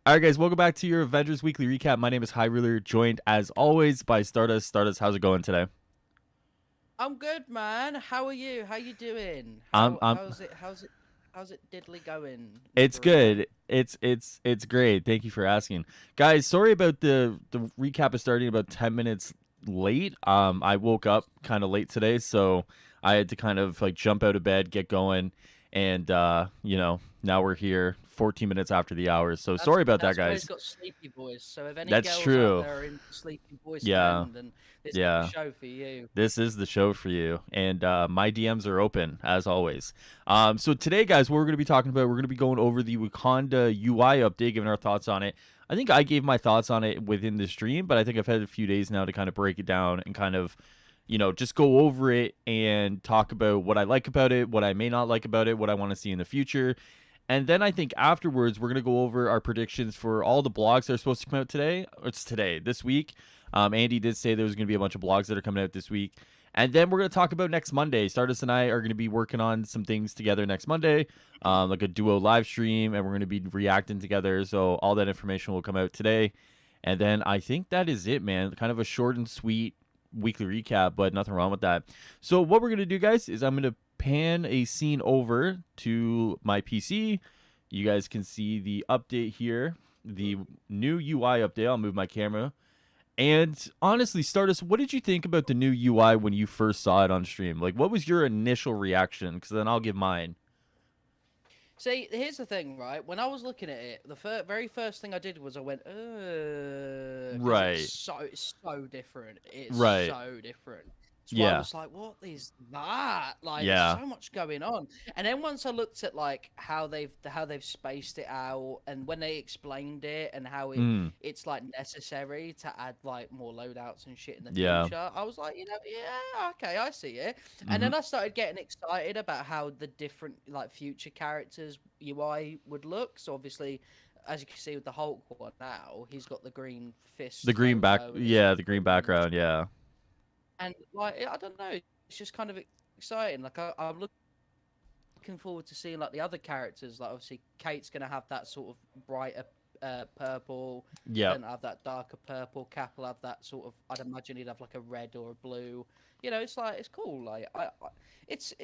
All right, guys, welcome back to your Avengers Weekly Recap. My name is High Ruler, joined as always by Stardust. Stardust, how's it going today? I'm good, man. How are you? How you doing? I'm, How I'm. how's it diddly going, It's Mr. Ruler? good. It's great. Thank you for asking, guys. Sorry about the recap is starting about 10 minutes late. I woke up kind of late today, so I had to kind of like jump out of bed, get going, and now we're here 14 minutes after the hours. So That's sorry about that, that's why he's guys. got sleepy voice. So if any That's girls out true. there are into sleepy voiced Yeah, men, then this is the yeah. show for you. This is the show for you, and my DMs are open as always. So today, guys, what we're going to be talking about, we're going to be going over the Wakanda UI update, giving our thoughts on it. I think I gave my thoughts on it within the stream, but I think I've had a few days now to kind of break it down and kind of, just go over it and talk about what I like about it, what I may not like about it, what I want to see in the future. And then I think afterwards, we're going to go over our predictions for all the blogs that are supposed to come out today. It's today, this week. Andy did say there was going to be a bunch of blogs that are coming out this week. And then we're going to talk about next Monday. Stardust and I are going to be working on some things together next Monday, like a duo live stream, and we're going to be reacting together. So all that information will come out today. And then I think that is it, man. Kind of a short and sweet weekly recap, but nothing wrong with that. So what we're going to do, guys, is I'm going to pan a scene over to my PC. You guys can see the update here, the new UI update. I'll move my camera. And honestly, Stardust, what did you think about the new UI when you first saw it on stream? Like, what was your initial reaction? Because then I'll give mine. See, here's the thing, right? When I was looking at it, the very first thing I did was I went, because Right. it's so different. It's Right. so different. So I Yeah. was like, what is that? Like, there's Yeah. so much going on. And then once I looked at like how they've spaced it out, and when they explained it, and how Mm. it's like necessary to add like more loadouts and shit in the Yeah. future, I was like, yeah, okay, I see it. And Mm-hmm. then I started getting excited about how the different like future characters UI would look. So obviously, as you can see with the Hulk one now, he's got the green The fist green back. logo and it's Yeah, the green background. Yeah. and like I don't know, it's just kind of exciting. Like I'm looking forward to seeing like the other characters. Like obviously, Kate's gonna have that sort of brighter purple. Yep. Ben will have that darker purple. Cap will have that sort of. I'd imagine he'd have like a red or a blue. You know, it's like it's cool. Like it's.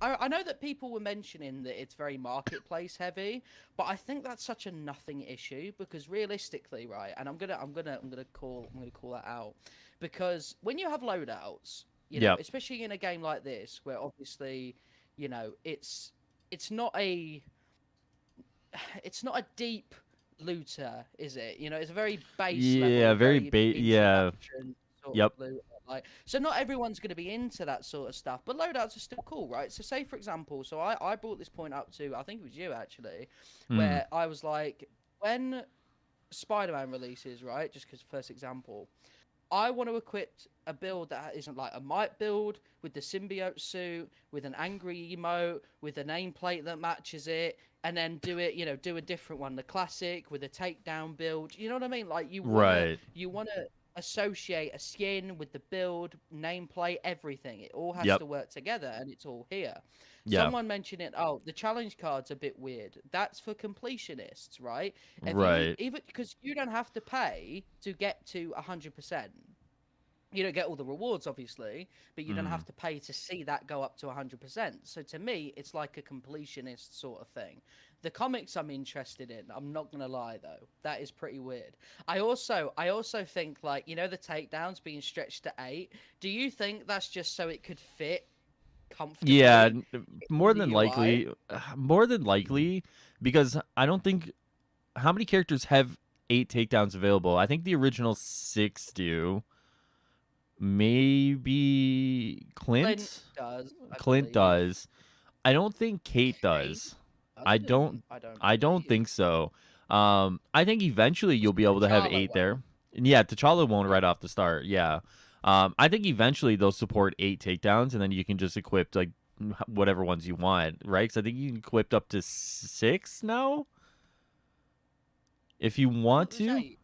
I know that people were mentioning that it's very marketplace heavy, but I think that's such a nothing issue because realistically, right? And I'm gonna call that out because when you have loadouts, Yep. especially in a game like this, where obviously, it's not a it's not a deep looter, is it? It's a very base Yeah. level, Very very bait. Yeah. introduction sort of Yep. looter. Like, so not everyone's going to be into that sort of stuff, but loadouts are still cool, right? So say for example, so I brought this point up to, I think it was you actually, Hmm. where I was like, when Spider-Man releases, right? Just because first example, I want to equip a build that isn't like a might build with the symbiote suit, with an angry emote, with a nameplate that matches it, and then do it, do a different one, the classic with a takedown build. You know what I mean? Like Right. you wanna associate a skin with the build, nameplate, everything. It all has Yep. to work together, and it's all here. Yeah. Someone mentioned it. Oh, the challenge card's a bit weird. That's for completionists, right? If you Right. even because you don't have to pay to get to 100%. You don't get all the rewards, obviously, but you don't Mm. have to pay to see that go up to 100%. So to me, it's like a completionist sort of thing. The comics I'm interested in. I'm not gonna lie though, that is pretty weird. I also think like the takedowns being stretched to 8. Do you think that's just so it could fit Yeah. comfortably More in than the UI? likely. More than likely, because I don't think how many characters have 8 takedowns available. I think the original 6 do. Maybe Clint Clint. does, I Clint believe. does. I don't think Kate Kate does. I doesn't. don't. I don't I don't believe. think so. I think eventually you'll Just be able to have T'Challa 8 there. will. And yeah, T'Challa won't Yeah. right off the start. Yeah. I think eventually they'll support 8 takedowns, and then you can just equip like whatever ones you want, right? Because I think you can equip up to 6 now if you I thought want it was to. 8.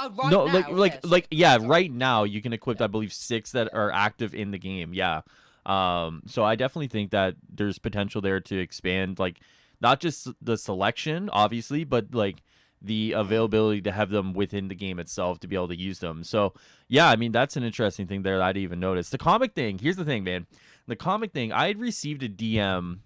Oh, right No, like now, like yeah, like 6. yeah, Sorry. right now you can equip Yeah, I believe 6 that yeah. are active in the game. Yeah. So I definitely think that there's potential there to expand like not just the selection, obviously, but like the availability to have them within the game itself to be able to use them. So yeah, I mean that's an interesting thing there that I didn't even notice. The comic thing. Here's the thing, man. The comic thing. I had received a DM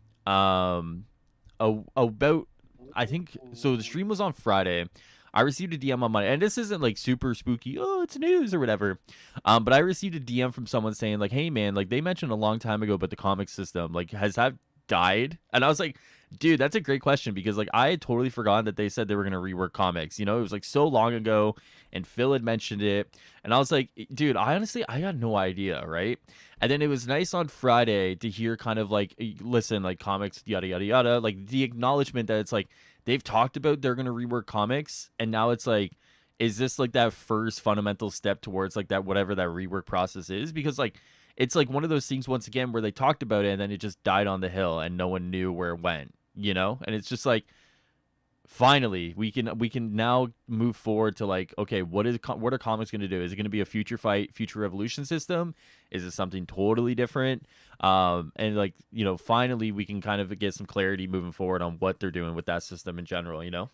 about I think so. The Ooh. stream was on Friday. I received a DM on Monday, and this isn't like super spooky. Oh, it's news or whatever. But I received a DM from someone saying like, "Hey, man, like they mentioned a long time ago about the comic system. Like, has that died?" And I was like, "Dude, that's a great question because like I had totally forgotten that they said they were gonna rework comics. You know, it was like so long ago, and Phil had mentioned it, and I was like, dude, I honestly I got no idea, right?" And then it was nice on Friday to hear kind of like, listen, like comics, yada yada yada, like the acknowledgement that it's like they've talked about they're gonna rework comics, and now it's like, is this like that first fundamental step towards like that whatever that rework process is? Because like it's like one of those things once again where they talked about it and then it just died on the hill and no one knew where it went, you know? And it's just like finally we can now move forward to like, okay, what are comics going to do? Is it going to be a future fight, future revolution system? Is it something totally different? And like, you know, finally we can kind of get some clarity moving forward on what they're doing with that system in general, you know?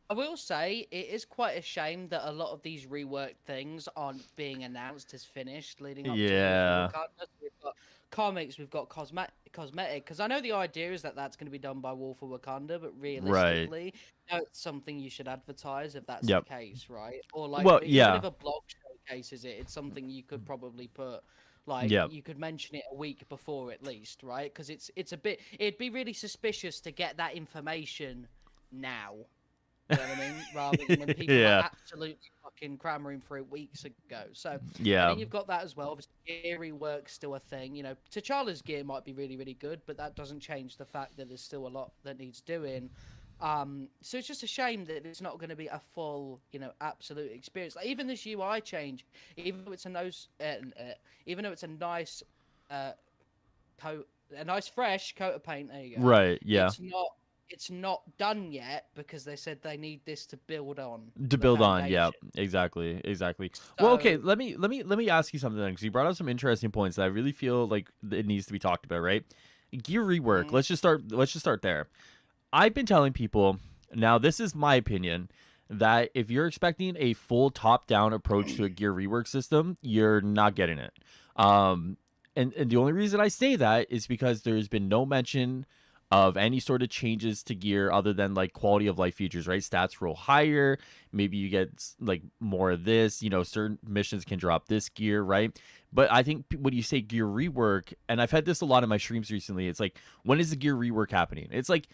I will say it is quite a shame that a lot of these reworked things aren't being announced as finished leading up to War for Yeah. Wakanda. So we've got comics, we've got cosmetic, because I know the idea is that that's going to be done by War for Wakanda, but Right. realistically, you know, it's something you should advertise if that's the Yep. case, right? Or like Well, even if yeah. a blog showcases it, it's something you could probably put. Like Yep. you could mention it a week before at least, right? Because it's a bit. It'd be really suspicious to get that information now. You know what I mean? Rather than when people are Yeah. absolutely fucking clamoring for it weeks ago. So, and Yeah. then you've got that as well. Obviously, gear work's still a thing. You know, T'Challa's gear might be really, really good, but that doesn't change the fact that there's still a lot that needs doing. So it's just a shame that it's not going to be a full, you know, absolute experience. Like even this UI change, even though it's a even though it's a nice uh, coat, a nice fresh coat of paint. There you go. Right. Yeah. It's not. It's not done yet because they said they need this to build on To the build on, yeah, foundation. exactly, exactly. Well, okay, So, let me ask you something then, because you brought up some interesting points that I really feel like it needs to be talked about, right? Gear rework. mm, Let's just start there. I've been telling people, now this is my opinion, that if you're expecting a full top-down approach to a gear rework system, you're not getting it. Um, and the only reason I say that is because there's been no mention of any sort of changes to gear other than like quality of life features, right? Stats roll higher. Maybe you get like more of this, you know, certain missions can drop this gear, right? But I think when you say gear rework, and I've had this a lot in my streams recently, it's like, when is the gear rework happening? It's like,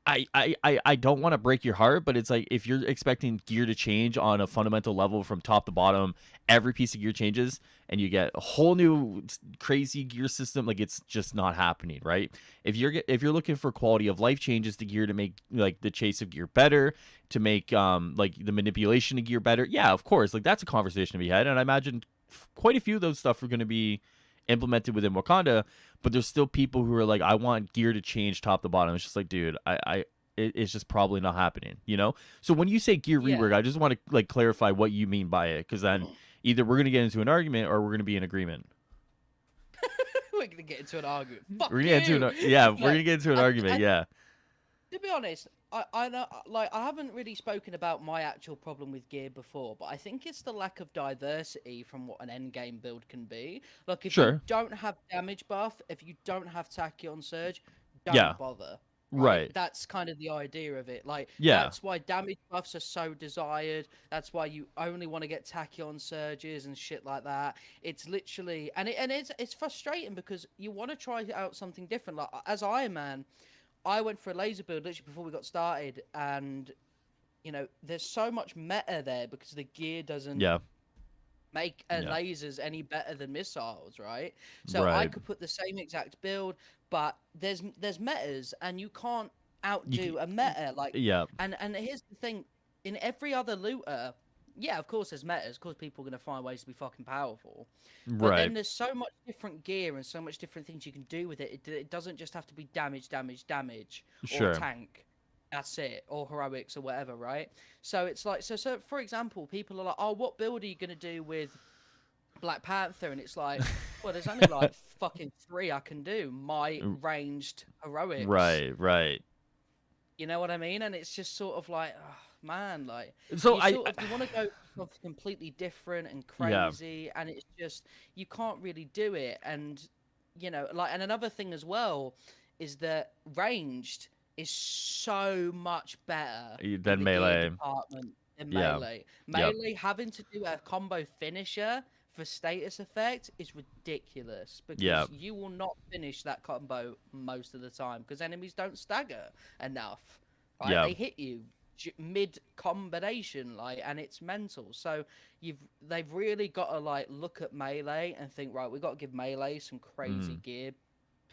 I don't want to break your heart, but it's like if you're expecting gear to change on a fundamental level from top to bottom, every piece of gear changes, and you get a whole new crazy gear system, like it's just not happening, right? If you're looking for quality of life changes to gear to make like the chase of gear better, to make like the manipulation of gear better, yeah, of course, like that's a conversation to be had, and I imagine quite a few of those stuff are going to be implemented within Wakanda, but there's still people who are like, I want gear to change top to bottom. It's just like, dude, it's just probably not happening, you know? So when you say gear yeah. rework, I just want to like clarify what you mean by it, because then either we're gonna get into an argument or we're gonna be in agreement. We're gonna get into an argument. Fuck We're gonna get into you. an yeah, we're Like, gonna get into an I, argument, I, yeah. to be honest, I know, like, I haven't really spoken about my actual problem with gear before, but I think it's the lack of diversity from what an end game build can be. Like, if you Sure. don't have damage buff, if you don't have Tachyon Surge, Yeah. don't bother. Right? Right. That's kind of the idea of it. Like, Yeah. that's why damage buffs are so desired. That's why you only want to get Tachyon Surges and shit like that. It's literally, and it's frustrating because you want to try out something different. Like, as Iron Man, I went for a laser build literally before we got started, and you know, there's so much meta there because the gear doesn't Yeah. make Yeah. lasers any better than missiles, right? So I Right. could put the same exact build, but there's metas, and you can't You c- outdo a meta. Like, yeah. and here's the thing: in every other looter, yeah, of course there's metas. Of course, people are gonna find ways to be fucking powerful. But Right. then there's so much different gear and so much different things you can do with it. It doesn't just have to be damage, damage, damage, or Sure. tank. That's it, or heroics or whatever, right? So it's like, so for example, people are like, oh, what build are you gonna do with Black Panther, and it's like, well, there's only like fucking three I can do. Might, R- ranged, heroics. Right, right. You know what I mean? And it's just sort of like, oh, man, like So you want to go something completely different and yeah. crazy, and it's just you can't really do it. And like, and another thing as well is that ranged is so much better in Then the gear melee. department than Yeah. melee. Yep. Melee having to do a combo finisher for status effect is ridiculous Yeah. because you will not finish that combo most of the time because enemies don't stagger enough, right? Yeah. They hit you mid combination, like, and it's mental. So they've really got to like look at melee and think, right, we've got to give melee some crazy Mm. gear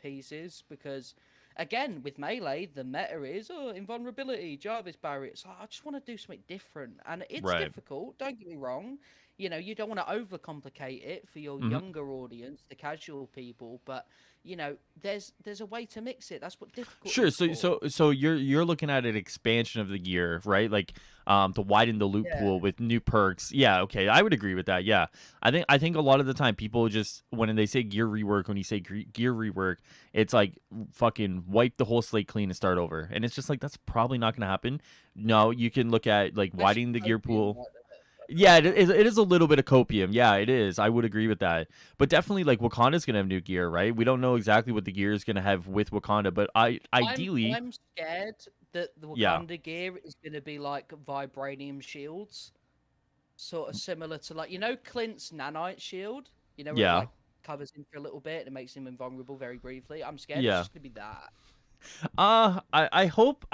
pieces because again with melee the meta is invulnerability, Jarvis barriers. I just want to do something different, and it's Right. difficult, don't get me wrong. You don't want to overcomplicate it for your Hmm. younger audience, the casual people, but there's a way to mix it. That's what difficult Sure. is So for. you're looking at an expansion of the gear, right? Like to widen the loot Yeah. pool with new perks. Yeah, okay. I would agree with that. Yeah. I think a lot of the time people just when they say gear rework, when you say gear rework, it's like fucking wipe the whole slate clean and start over. And it's just like that's probably not going to happen. No, you can look at like Especially widening the gear copium, pool. like, Yeah, it is a little bit of copium. Yeah, it is. I would agree with that. But definitely, like Wakanda's gonna have new gear, right? We don't know exactly what the gear is gonna have with Wakanda, but I'm ideally, I'm scared that the yeah, Wakanda gear is going to be like vibranium shields, sort of similar to like Clint's nanite shield. Where it yeah, like covers him for a little bit and makes him invulnerable very briefly. I'm scared it's yeah. just going to be that. I hope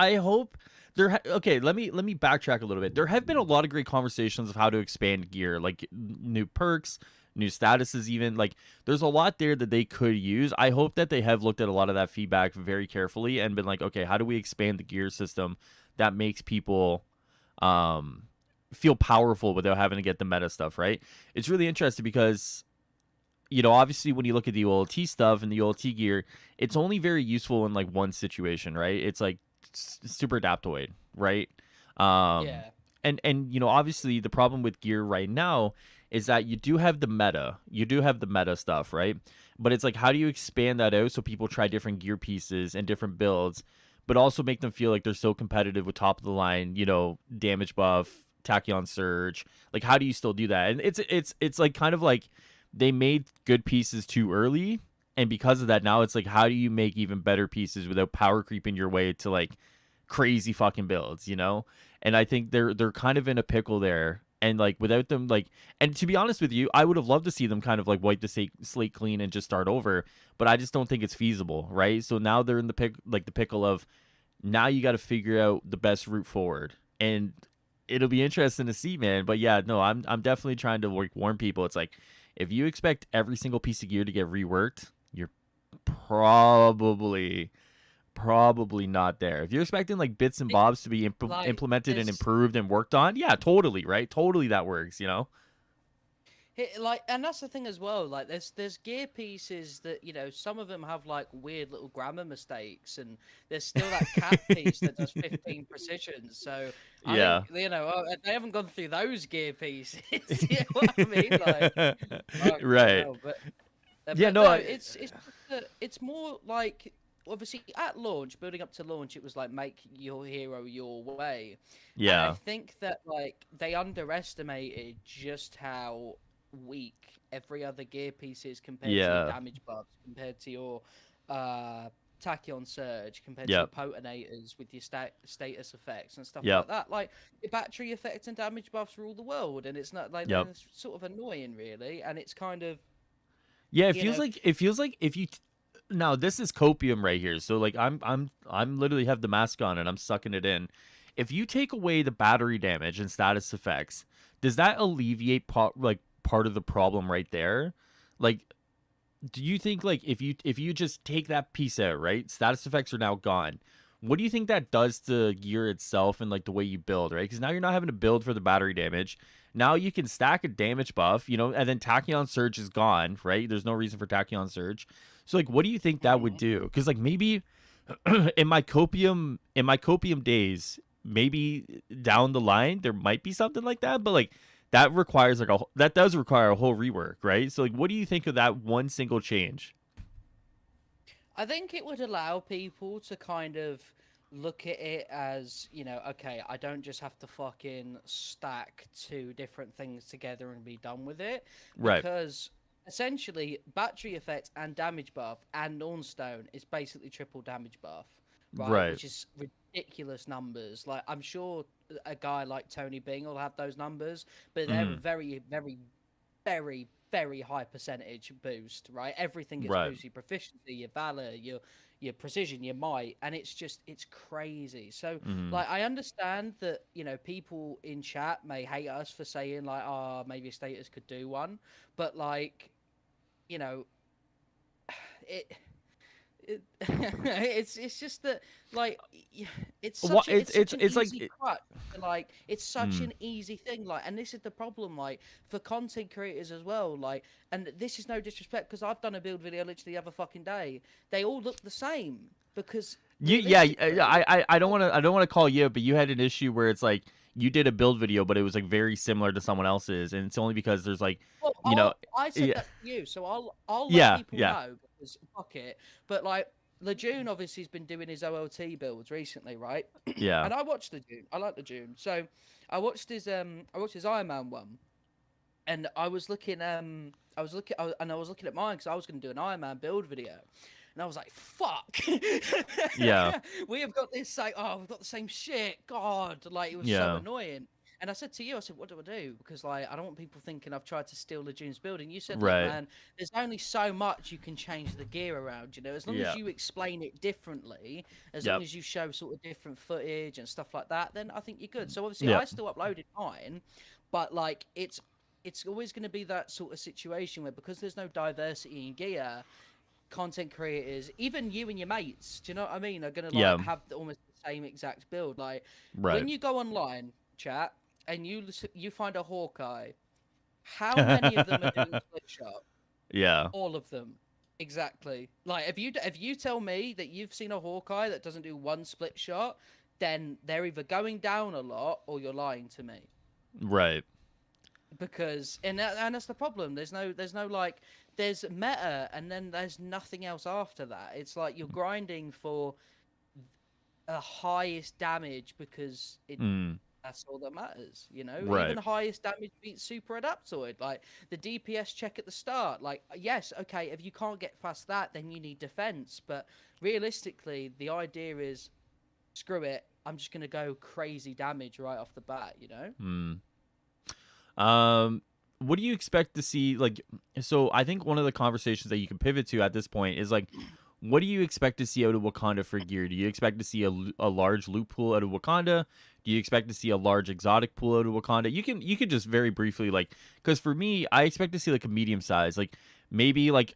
okay, let me backtrack a little bit. There have been a lot of great conversations of how to expand gear, like new perks, new statuses even. Like there's a lot there that they could use. I hope that they have looked at a lot of that feedback very carefully and been like, okay, how do we expand the gear system that makes people um feel powerful without having to get the meta stuff, right? It's really interesting because obviously when you look at the OLT stuff and the OLT gear, it's only very useful in like one situation, right? It's like super adaptoid, right? Um, Yeah. and obviously the problem with gear right now is that you do have the meta stuff, right? But it's like how do you expand that out so people try different gear pieces and different builds, but also make them feel like they're so competitive with top of the line, damage buff, tachyon surge. Like how do you still do that? And it's like kind of like they made good pieces too early, and because of that now it's like how do you make even better pieces without power creeping your way to like crazy fucking builds. And I think they're kind of in a pickle there, and like without them like, and to be honest with you, I would have loved to see them kind of like wipe the slate clean and just start over, but I just don't think it's feasible, right? So now they're in the pickle of now you got to figure out the best route forward, and it'll be interesting to see, man. But yeah, no, I'm definitely trying to like warn people. It's like if you expect every single piece of gear to get reworked, you're probably not there. If you're expecting like bits and It, bobs to be like implemented and there's improved and worked on, yeah, totally, right? Totally that works. like, and that's the thing as well. Like, there's gear pieces that some of them have like weird little grammar mistakes, and there's still that cat piece that does 15 precision. So I think Yeah. they haven't gone through those gear pieces. You know what I mean? Like, fucking Right. hell. Yeah, But no, no, it's just it's more like obviously at launch, building up to launch, it was like make your hero your way, and I yeah. think that like they underestimated just how weak every other gear piece is compared to your Yeah. damage buffs, compared to your tachyon surge, compared to your Yep. potenators with your status effects and stuff Yep. like that. Like your battery effect and damage buffs rule the world, and it's not like Yep. it's sort of annoying, really, and it's kind of Yeah, it you feels know like if you now this is copium right here. So like I'm literally have the mask on and I'm sucking it in. If you take away the battery damage and status effects, does that alleviate part of the problem right there? Like do you think like if you just take that piece out, right? Status effects are now gone. What do you think that does to gear itself and like the way you build, right? Because now you're not having to build for the battery damage. Now you can stack a damage buff, and then Tachyon Surge is gone, right? There's no reason for Tachyon Surge. So like, what do you think that would Mhm. do? Because like maybe in my copium days, maybe down the line there might be something like that, but like that requires like that does require a whole rework, right? So like, what do you think of that one single change? I think it would allow people to kind of look at it as, okay, I don't just have to fucking stack two different things together and be done with it. Right. Because essentially, battery effect and damage buff and Dawnstone is basically triple damage buff, right? Right. Which is ridiculous numbers. Like, I'm sure a guy like Tony Bing will have those numbers, but they're Mm, very, very, very, very high percentage boost, right? Everything gets right. boosted: your proficiency, your valor, your precision, your might, and it's crazy. So Mm, like I understand that, people in chat may hate us for saying like, oh, maybe status could do one, but like, you know, it it's just that like it's what such a it's such an it's like easy crutch. Like it's such mm, an easy thing. Like, and this is the problem. Like for content creators as well. Like, and this is no disrespect because I've done a build video literally the other fucking day. They all look the same because yeah, realistically, I don't want to call you, but you had an issue where it's like you did a build video, but it was like very similar to someone else's, and it's only because there's like, well, you know, I said yeah, that to you, so I'll let yeah, people yeah, know because fuck it. But like Lejeune obviously has been doing his OLT builds recently, right? yeah, And I watched Lejeune. I like Lejeune. So I watched his Iron Man one, and I was looking at mine because I was going to do an Iron Man build video, and I was like, "Fuck, yeah, we have got this like, oh, we've got the same shit." God, like it was so yeah, annoying. And I said to you, I said, "What do I do?" Because like I don't want people thinking I've tried to steal Legion's build. And you said, "Look, right, man, there's only so much you can change the gear around. As long as yeah, you explain it differently, as long yep, as you show sort of different footage and stuff like that, then I think you're good." So obviously, I yep, still uploaded mine, but like it's always going to be that sort of situation where because there's no diversity in gear, content creators, even you and your mates, do you know what I mean, are going to yeah, like have almost the same exact build. Like right. when you go online, chat, and you find a Hawkeye, how many of them are doing split shot? Yeah, All of them. Exactly. Like if you tell me that you've seen a Hawkeye that doesn't do one split shot, then they're either going down a lot or you're lying to me. right. Because and that's the problem. There's no like there's meta and then there's nothing else after that. It's like you're grinding for the highest damage because Mm, that's all that matters. Even right. highest damage beats super adaptoid. Like the DPS check at the start. Like yes, okay, if you can't get past that, then you need defense. But realistically, the idea is screw it. I'm just gonna go crazy damage right off the bat. Mm. What do you expect to see? Like, so I think one of the conversations that you can pivot to at this point is like, what do you expect to see out of Wakanda for gear? Do you expect to see a large loot pool out of Wakanda? Do you expect to see a large exotic pool out of Wakanda? You can just very briefly like, because for me, I expect to see like a medium size, like maybe like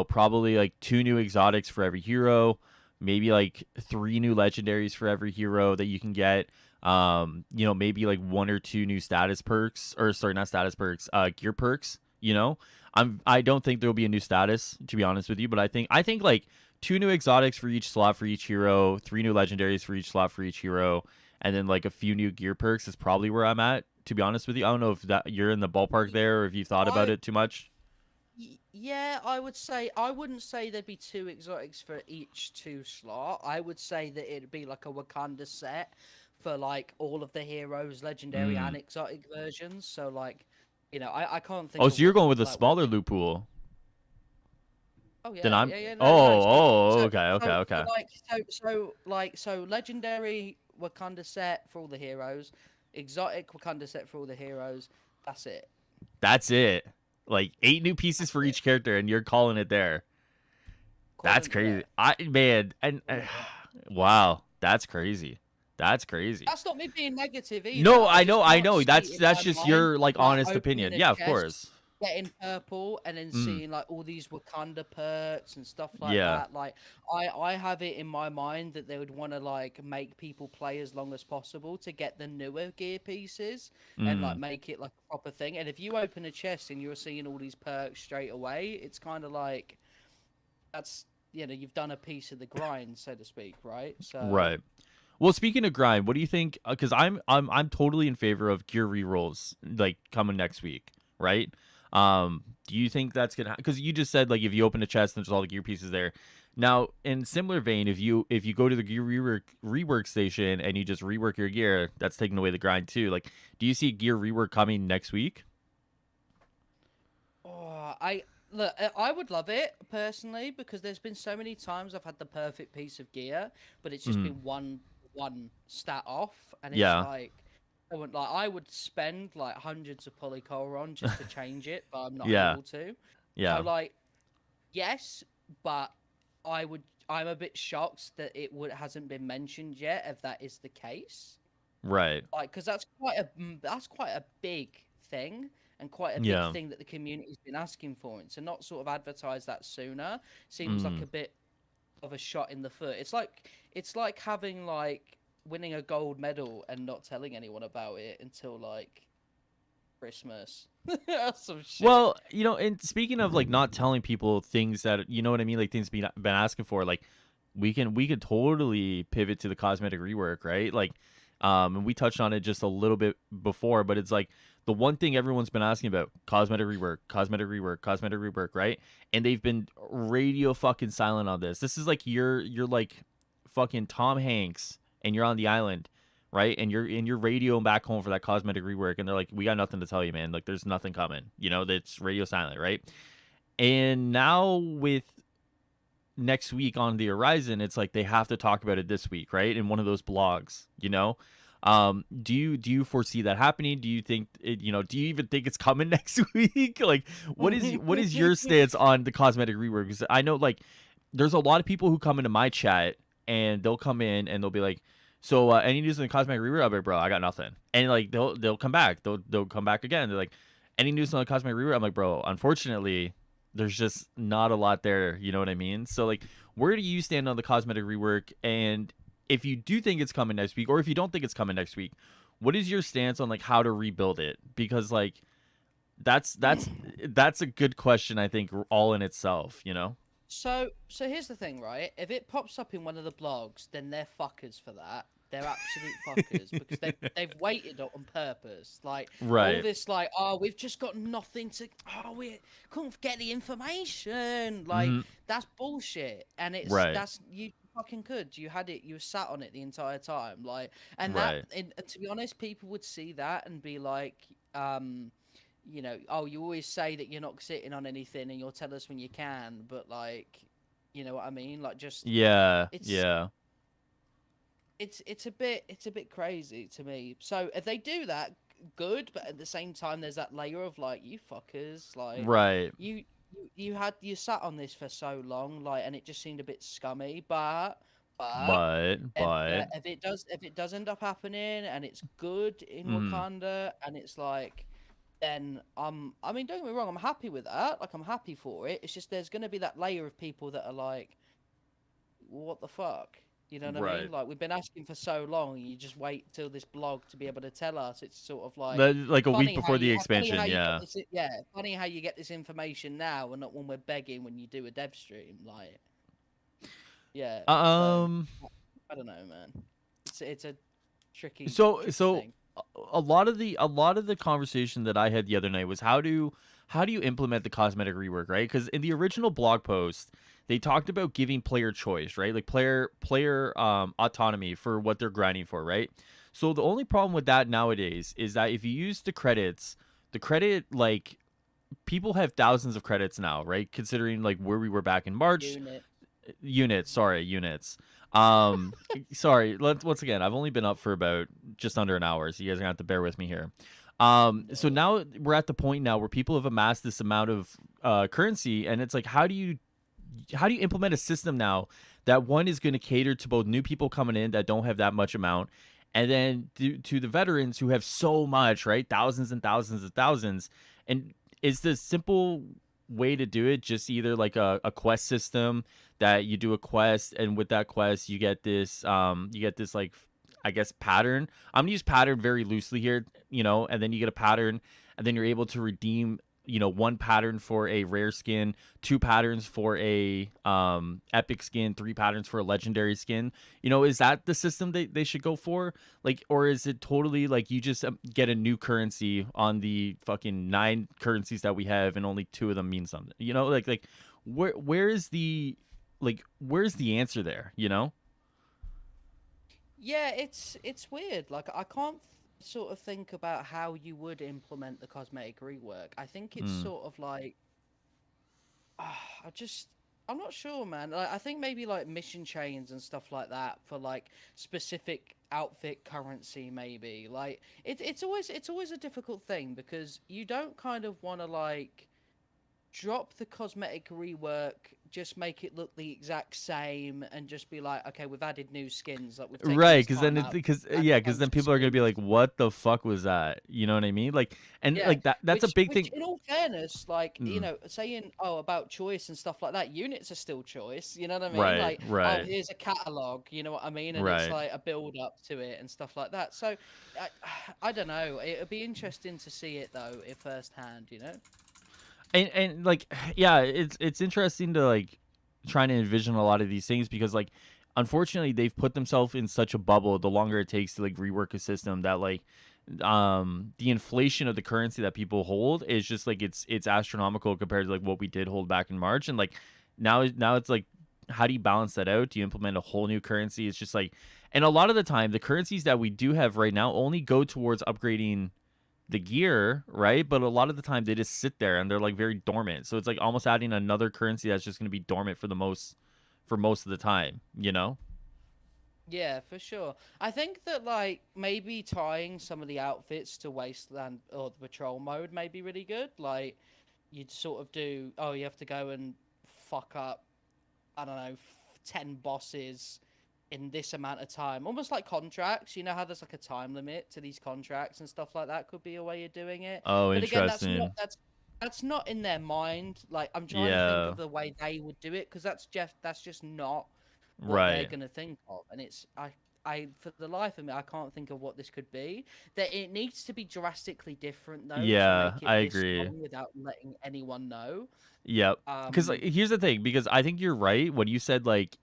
probably like 2 new exotics for every hero, maybe like 3 new legendaries for every hero that you can get. Maybe like 1 or 2 new status perks, or sorry, not status perks, gear perks. I don't think there'll be a new status, to be honest with you, but I think like 2 new exotics for each slot for each hero, 3 new legendaries for each slot for each hero, and then like a few new gear perks is probably where I'm at, to be honest with you. I don't know if that you're in the ballpark there or if you thought about I it too much. Yeah, I would say I wouldn't say there'd be two exotics for each two slot. I would say that it'd be like a Wakanda set for like all of the heroes, legendary and Mm. exotic versions. So like, I can't Oh, think of so you're what going with a like what. smaller loot pool Oh than yeah, I'm. yeah, yeah. No, no. So Oh, so okay, okay, so okay. like so legendary Wakanda set for all the heroes, exotic Wakanda set for all the heroes. That's it. That's it. Like 8 new pieces That's for it. each character, and you're calling it there. That's Calling it crazy. there. I man, and Calling it there. wow, that's crazy. That's crazy. That's not me being negative either. No, I I just know, I can't know. see That's in that's my just mind your like like honest opening opinion. a Yeah, of chest, course. getting purple, and then Mm, seeing like all these Wakanda perks and stuff like yeah. that. Like I have it in my mind that they would want to like make people play as long as possible to get the newer gear pieces and like Mm, make it like a proper thing. And if you open a chest and you're seeing all these perks straight away, it's kind of like that's you've done a piece of the grind, so to speak, right? So. right. Well, speaking of grind, what do you think? Because I'm totally in favor of gear rerolls like coming next week, right? Do you think that's gonna? Because you just said like if you open a chest and there's all the gear pieces there. Now, in similar vein, if you go to the gear rework station and you just rework your gear, that's taking away the grind too. Like, do you see gear rework coming next week? Oh, I look. I would love it personally because there's been so many times I've had the perfect piece of gear, but it's just Mm, been one stat off, and it's yeah, like I would spend like hundreds of polycoron just to change it, but I'm not yeah, able to. So yeah, like, yes, but I'm a bit shocked that it hasn't been mentioned yet if that is the case. right, Like, because that's quite a big thing and quite a big yeah, thing that the community's been asking for, and to not sort of advertise that sooner seems like mm, a bit of a shot in the foot. It's like having like winning a gold medal and not telling anyone about it until like Christmas. Some shit. Well, and speaking of like not telling people things that you know what I mean, like things been asking for, like we could totally pivot to the cosmetic rework, right? Like, and we touched on it just a little bit before, but it's like the one thing everyone's been asking about: cosmetic rework, cosmetic rework, cosmetic rework, right? And they've been radio fucking silent on this. This is like you're like fucking Tom Hanks, and you're on the island, right? And you're radioing back home for that cosmetic rework, and they're like, "We got nothing to tell you, man. Like, there's nothing coming. That's radio silent, right?" And now with next week on the horizon, it's like they have to talk about it this week, right? In one of those blogs, do you foresee that happening? Do you think do you even think it's coming next week? Like, what is your stance on the cosmetic rework? Because I know like there's a lot of people who come into my chat and they'll come in and they'll be like, so any news on the cosmetic rework? I'll be like, bro, I got nothing. And like they'll come back. They'll come back again. They're like, any news on the cosmetic rework? I'm like, bro, unfortunately, there's just not a lot there. You know what I mean? So like, where do you stand on the cosmetic rework? And if you do think it's coming next week, or if you don't think it's coming next week, what is your stance on like how to rebuild it? Because like that's a good question. I think all in itself. So here's the thing, right? If it pops up in one of the blogs, then they're fuckers for that. They're absolute fuckers because they've waited on purpose. Like all Right. this, like, oh, we've just got nothing to. Oh, we couldn't get the information. Like Hmm. that's bullshit. And Right. that's you fucking could. You had it. You were sat on it the entire time. Like, and Right. to be honest, people would see that and be like, oh, you always say that you're not sitting on anything and you'll tell us when you can, but like, you know what I mean? Like, just Yeah. it's Yeah. it's a bit crazy to me. So if they do that, good, but at the same time, there's that layer of like, you fuckers, like, Right. you you sat on this for so long, like, and it just seemed a bit scummy, but. If, But. if it does end up happening and it's good in Mm, Wakanda and it's like then I mean, don't get me wrong, I'm happy with that. Like, I'm happy for it. It's just there's going to be that layer of people that are like, what the fuck? You know what I mean? right. Like, we've been asking for so long, you just wait till this blog to be able to tell us. It's sort of like Like a week before the funny how expansion. you get Yeah. this. Yeah, funny how you get this information now and not when we're begging when you do a dev stream. Like, yeah. So Um. I don't know, man. It's a tricky tricky So thing. a lot of the conversation that I had the other night was how do you implement the cosmetic rework, right? Because in the original blog post, they talked about giving player choice, right? Like player autonomy for what they're grinding for, right? So the only problem with that nowadays is that if you use the credits, the credit like people have thousands of credits now, right? Considering like where we were back in March, Unit. units. Sorry. Once again, I've only been up for about just under an hour, so you guys are gonna have to bear with me here. So No. now we're at the point now where people have amassed this amount of currency, and it's like, how do you implement a system now that one is going to cater to both new people coming in that don't have that much amount, and then to the veterans who have so much, right? Thousands and thousands and thousands. And is the simple way to do it just either like a quest system that you do a quest, and with that quest you get this like I guess pattern. I'm gonna use pattern very loosely here, and then you get a pattern, and then you're able to redeem one pattern for a rare skin, two patterns for a epic skin, three patterns for a legendary skin. Is that the system they should go for? Like, or is it totally like you just get a new currency on the fucking nine currencies that we have, and only two of them mean something? Like where is the where's the answer there? Yeah, it's weird. Like I can't sort of think about how you would implement the cosmetic rework. I think it's Mm. sort of like I just I'm not sure, man. Like, I think maybe like mission chains and stuff like that for like specific outfit currency, maybe. Like it's always a difficult thing because you don't kind of want to like drop the cosmetic rework, just make it look the exact same, and just be like, okay, we've added new skins, like we've taken Right, this because then time it's out, because added a yeah, because bunch then of people are gonna be skins. like, "What the fuck was that?" You know what I mean? Like, and Yeah, like that's a which big thing. in all fairness, like, Mm. saying, oh, about choice and stuff like that, units are still choice, you know what I mean? Right, Like, oh, right, here's a catalog, you know what I mean? And it's right. like a build up to it and stuff like that. So, I, I don't know. It'd be interesting to see it though, if firsthand, you know? And like yeah, it's interesting to like trying to envision a lot of these things because like unfortunately they've put themselves in such a bubble the longer it takes to like rework a system that like the inflation of the currency that people hold is just like it's astronomical compared to like what we did hold back in March. And like now it's like, how do you balance that out? Do you implement a whole new currency? It's just like, and a lot of the time the currencies that we do have right now only go towards upgrading the gear, right? But a lot of the time they just sit there and they're like very dormant. So it's like almost adding another currency that's just going to be dormant for most of the time. Yeah, for sure. I think that like maybe tying some of the outfits to Wasteland or the patrol mode may be really good. Like you'd sort of do, oh, you have to go and fuck up, I don't know, 10 bosses in this amount of time. Almost like contracts. You know how there's like a time limit to these contracts and stuff like that could be a way of doing it. Oh, But again, that's not interesting. that's not in their mind. Like I'm trying to think Yeah. of the way they would do it because that's just not what they're Right. gonna think of. And it's I for the life of me I can't think of what this could be. That it needs to be drastically different though to Yeah, make it I this agree. strong without letting anyone know. Yep. Because like, Um here's the thing, because I think you're right when you said like,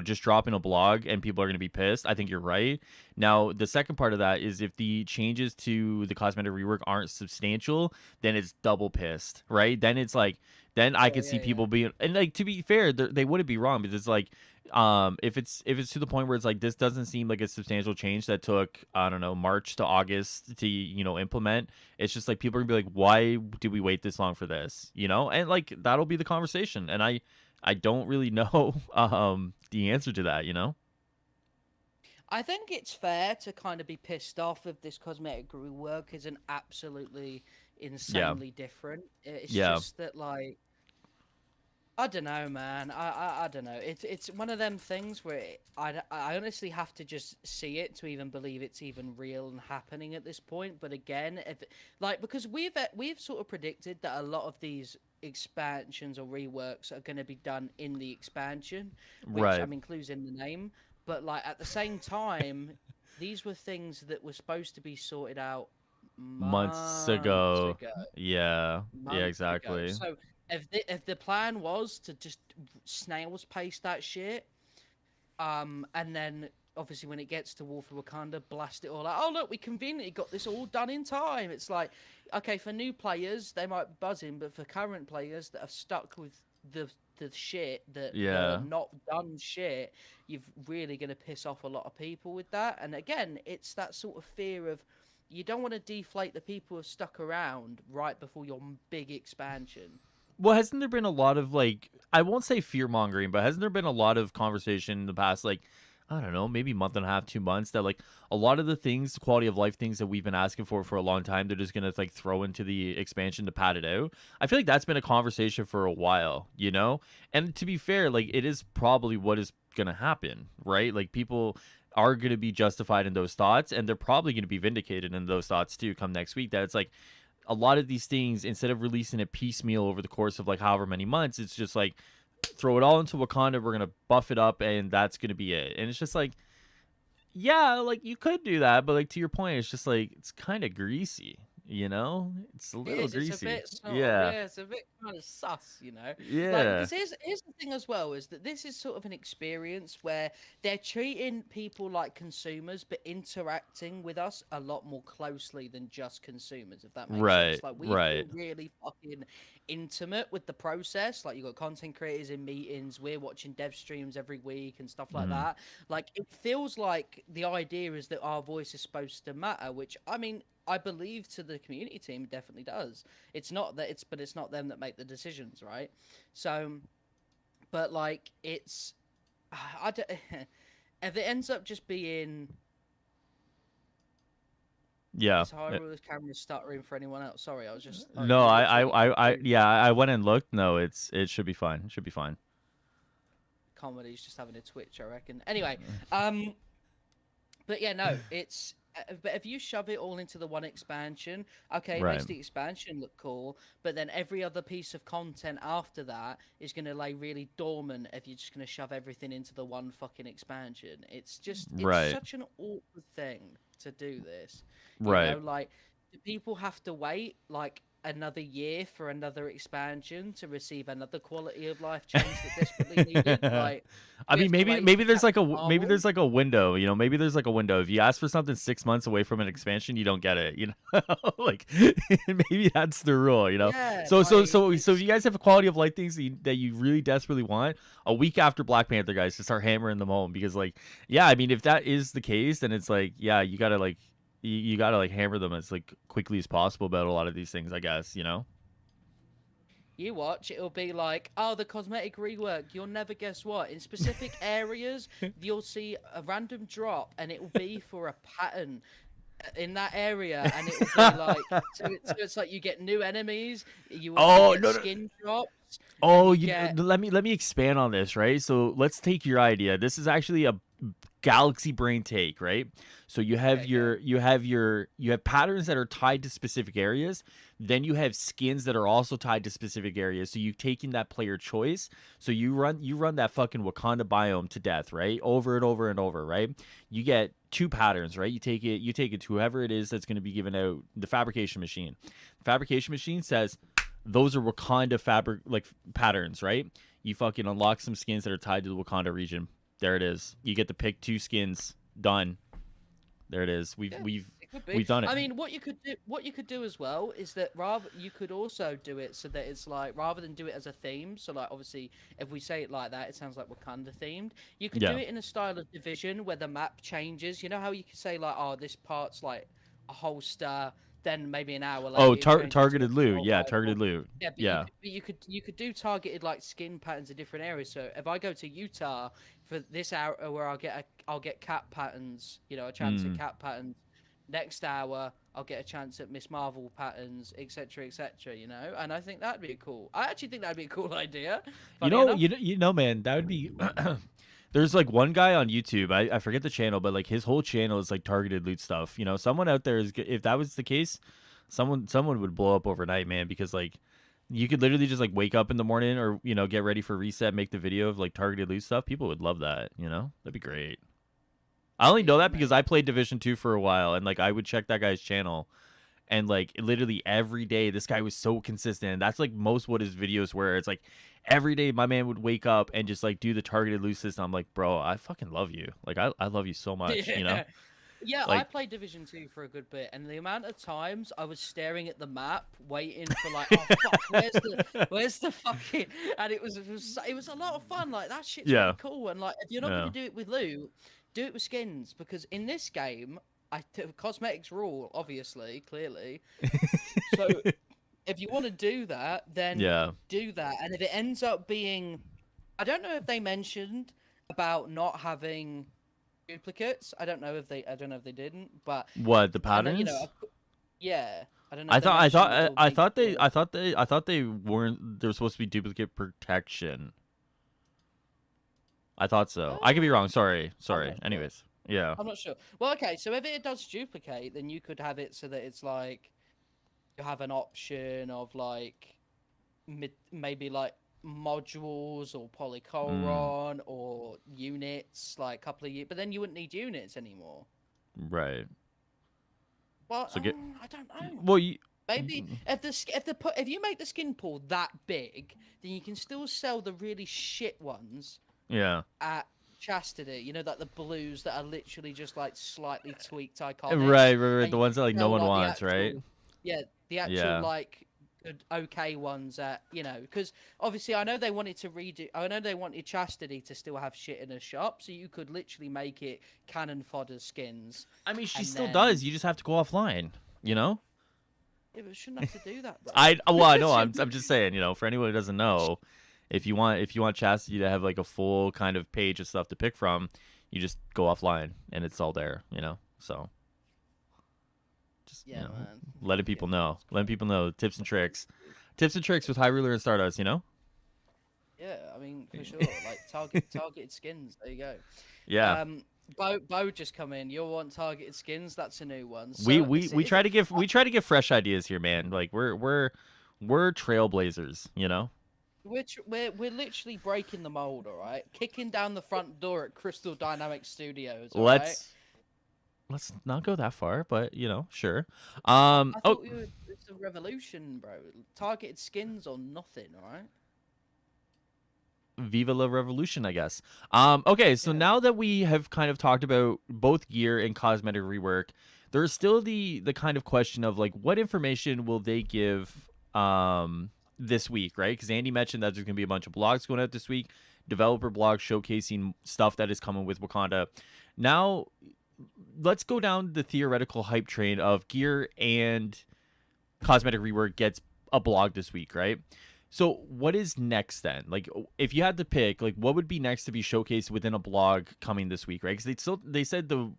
just dropping a blog and people are going to be pissed. I think you're right. Now, the second part of that is if the changes to the cosmetic rework aren't substantial, then it's double pissed, right? Then it's like, then I yeah, could see yeah, yeah. people being, and like to be fair, they wouldn't be wrong because it's like, if it's to the point where it's like this doesn't seem like a substantial change that took, I don't know, March to August to implement. It's just like people are gonna be like, why did we wait this long for this? And like that'll be the conversation. And I don't really know the answer to that. I think it's fair to kind of be pissed off if this cosmetic rework isn't absolutely Yeah. insanely different. It's Yeah. just that like I don't know, man. I don't know. It's one of them things where I honestly have to just see it to even believe it's even real and happening at this point. But again, if like because we've sort of predicted that a lot of these expansions or reworks are going to be done in the expansion, which I Right. mean includes in the name. But like at the same time, these were things that were supposed to be sorted out Months months ago. ago Yeah. Yeah, months ago. exactly. So if the plan was to just snail's pace that shit, and then obviously when it gets to War for Wakanda, blast it all out. Oh look, we conveniently got this all done in time. It's like, okay, for new players they might be buzzing, but for current players that are stuck with the shit that the Yeah. not done shit, you're really gonna piss off a lot of people with that. And again, it's that sort of fear of you don't want to deflate the people who have stuck around right before your big expansion. Well, hasn't there been a lot of like, I won't say fear mongering, but hasn't there been a lot of conversation in the past, like, I don't know, maybe month and a half, 2 months, that like a lot of the things, quality of life things that we've been asking for a long time, they're just gonna like throw into the expansion to pad it out. I feel like that's been a conversation for a while. And to be fair, like it is probably what is gonna happen, right? Like people are gonna be justified in those thoughts, and they're probably gonna be vindicated in those thoughts too come next week. That it's like a lot of these things, instead of releasing it piecemeal over the course of like however many months, it's just like throw it all into Wakanda. We're gonna buff it up, and that's gonna be it. And it's just like, yeah, like you could do that, but like to your point, it's just like it's kind of greasy. You know, it's a It little is. It's a greasy. bit sort of, Yeah, yeah. It's a bit kind of sus, you know. Like yeah, because here's the thing as well is that this is sort of an experience where they're treating people like consumers, but interacting with us a lot more closely than just consumers. If that makes sense. right, Like we right. feel really fucking intimate with the process. Like you got content creators in meetings. We're watching dev streams every week and stuff like Mm, that. Like it feels like the idea is that our voice is supposed to matter, which I mean I believe to the community team it definitely does. It's not that it's but it's not them that make the decisions, right? So, but like it's I don't, if it ends up just being yeah. is Hyrule's camera stuttering for anyone else? Sorry, I was just No, it looks really confused. yeah, I went and looked. No, it should be fine. It should be fine. Comedy's just having a twitch, I reckon. Anyway, um, but yeah, no, it's. But if you shove it all into the one expansion, okay, it Right, makes the expansion look cool. But then every other piece of content after that is going to lay really dormant if you're just going to shove everything into the one fucking expansion. It's right, such an awkward thing to do this. You right. know, like, do people have to wait like another year for another expansion to receive another quality of life change that desperately needed? Like, I we mean, have to wait maybe for there's like Captain maybe Marvel? there's like a window. You know, maybe there's like a window. If you ask for something 6 months away from an expansion, you don't get it. You know, like maybe that's the rule. You know, Yeah, so if it's you guys have a quality of life things that you really desperately want, a week after Black Panther, guys, to start hammering them home because like yeah, I mean if that is the case, then it's like yeah, you gotta like you gotta like hammer them as like quickly as possible about a lot of these things. I guess you know. you watch, it'll be like, oh, the cosmetic rework. You'll never guess what. In specific areas, you'll see a random drop, and it will be for a pattern in that area, and it will be like, so it's like you get new enemies, you Oh get no, no. skin drops, and Oh, you you get let me expand on this, right? So let's take your idea. This is actually a galaxy brain take, right? So okay, go. you have patterns that are tied to specific areas. Then you have skins that are also tied to specific areas. So you've taken that player choice. So you run that fucking Wakanda biome to death, right? Over and over and over, right? You get two patterns, right? You take it to whoever it is that's going to be given out the fabrication machine. The fabrication machine says those are Wakanda fabric like patterns, right? You fucking unlock some skins that are tied to the Wakanda region. There it is. You get to pick two skins. Done. There it is. Yeah, it could be. We've done it. I mean, what you could do as well is that rather you could also do it so that it's like rather than do it as a theme. So like obviously, if we say it like that, it sounds like Wakanda themed. You could do Yeah. it in a style of Division where the map changes. You know how you could say like, oh, this part's like a holster, then maybe an hour Oh, later it changes to a targeted loot. small Yeah, rifle. targeted loot. Yeah, Yeah. you could do targeted like skin patterns in different areas. So if I go to Utah for this hour where I'll get cat patterns, you know, a chance at Mm. cat patterns. Next hour I'll get a chance at Miss Marvel patterns, etc., etc. You know, and I think that'd be cool. I actually think that'd be a cool idea. Funny enough. You know, man, that would be. There's like one guy on YouTube. I forget the channel, but like his whole channel is like targeted loot stuff. You know, someone out there is if that was the case, someone would blow up overnight, man. Because like you could literally just like wake up in the morning or you know get ready for reset, make the video of like targeted loot stuff. People would love that. You know, that'd be great. I only know Yeah, that because I mate. played Division 2 for a while and like I would check that guy's channel and like literally every day this guy was so consistent. And that's like most what his videos were. It's like every day my man would wake up and just like do the targeted loot system. I'm like, bro, I fucking love you. Like I love you so much, you know? Yeah. Yeah, I Like played Division 2 for a good bit, and the amount of times I was staring at the map, waiting for like, oh fuck, where's the fucking? And it was a lot of fun. Like that shit's really yeah. cool. And like, if you're not gonna Yeah. do it with loot, do it with skins, because in this game, cosmetics rule, obviously, clearly. So if you want to do that, then Yeah. do that. And if it ends up being, I don't know if they mentioned about not having duplicates. I don't know if they didn't, but What, the and then, you know, patterns? yeah, I don't know if they mentioned it will be. I thought they weren't there was supposed to be duplicate protection. I thought so. I could be Uh, wrong. Sorry. I'm Sorry. not sure. Anyways. Yeah. I'm not sure. Well, okay, so if it does duplicate, then you could have it so that it's like you have an option of like maybe like modules or Mm, polychoron or units, like a couple of but then you wouldn't need units anymore. right. Well, So get I don't know. well, you, Maybe if you make the skin pool that big, then you can still sell the really shit ones yeah, at Chastity. You know, like the blues that are literally just like slightly tweaked right, iconics, right, right. and The you ones can that like no sell one like the wants, right? actual, yeah, the actual Yeah. like good, okay ones at because obviously I know they wanted to redo. I know they wanted Chastity to still have shit in a shop, so you could literally make it cannon fodder skins, I mean, she and still then does. You just have to go offline, you know? it shouldn't have to do that, bro. Well, I It know. I'm shouldn't- just saying, for anyone who doesn't know, if you want Chastity to have like a full kind of page of stuff to pick from, you just go offline and it's all there, So just Yeah, man. letting Fucking people hell, know, it's letting crazy. people know tips and tricks with High Ruler and Stardust. Yeah, I mean for sure. Like targeted skins. There you go. Yeah. Bo just come in. You'll want targeted skins. That's a new one. We So we we is try it? to give we try to give fresh ideas here, man. Like we're trailblazers. We're literally breaking the mold. All right, kicking down the front door at Crystal Dynamics Studios. All right. Let's let's not go that far, but sure. I Oh, thought it's a revolution, bro. Targeted skins or nothing. All right. Viva la Revolution, I guess. Okay, so Yeah. now that we have kind of talked about both gear and cosmetic rework, there's still the kind of question of like what information will they give this week, right? Because Andy mentioned that there's gonna be a bunch of blogs going out this week, developer blogs showcasing stuff that is coming with Wakanda. Now, let's go down the theoretical hype train of gear and cosmetic rework gets a blog this week, right? So what is next then? Like, if you had to pick, like, what would be next to be showcased within a blog coming this week, right? Because they said the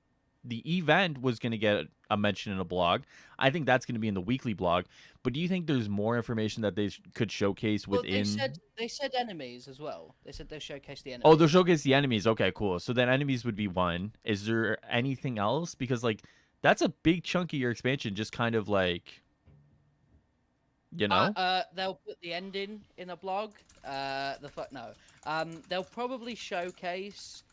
event was going to get a mention in a blog. I think that's going to be in the weekly blog. But do you think there's more information that they could showcase Well, within? they said enemies as well. They said they showcased the Oh, they'll enemies. showcase the enemies. Okay, cool. So then enemies would be one. Is there anything else? Because like that's a big chunk of your expansion. Just kind of like you know. They'll put the ending in a blog. The fuck no. They'll probably showcase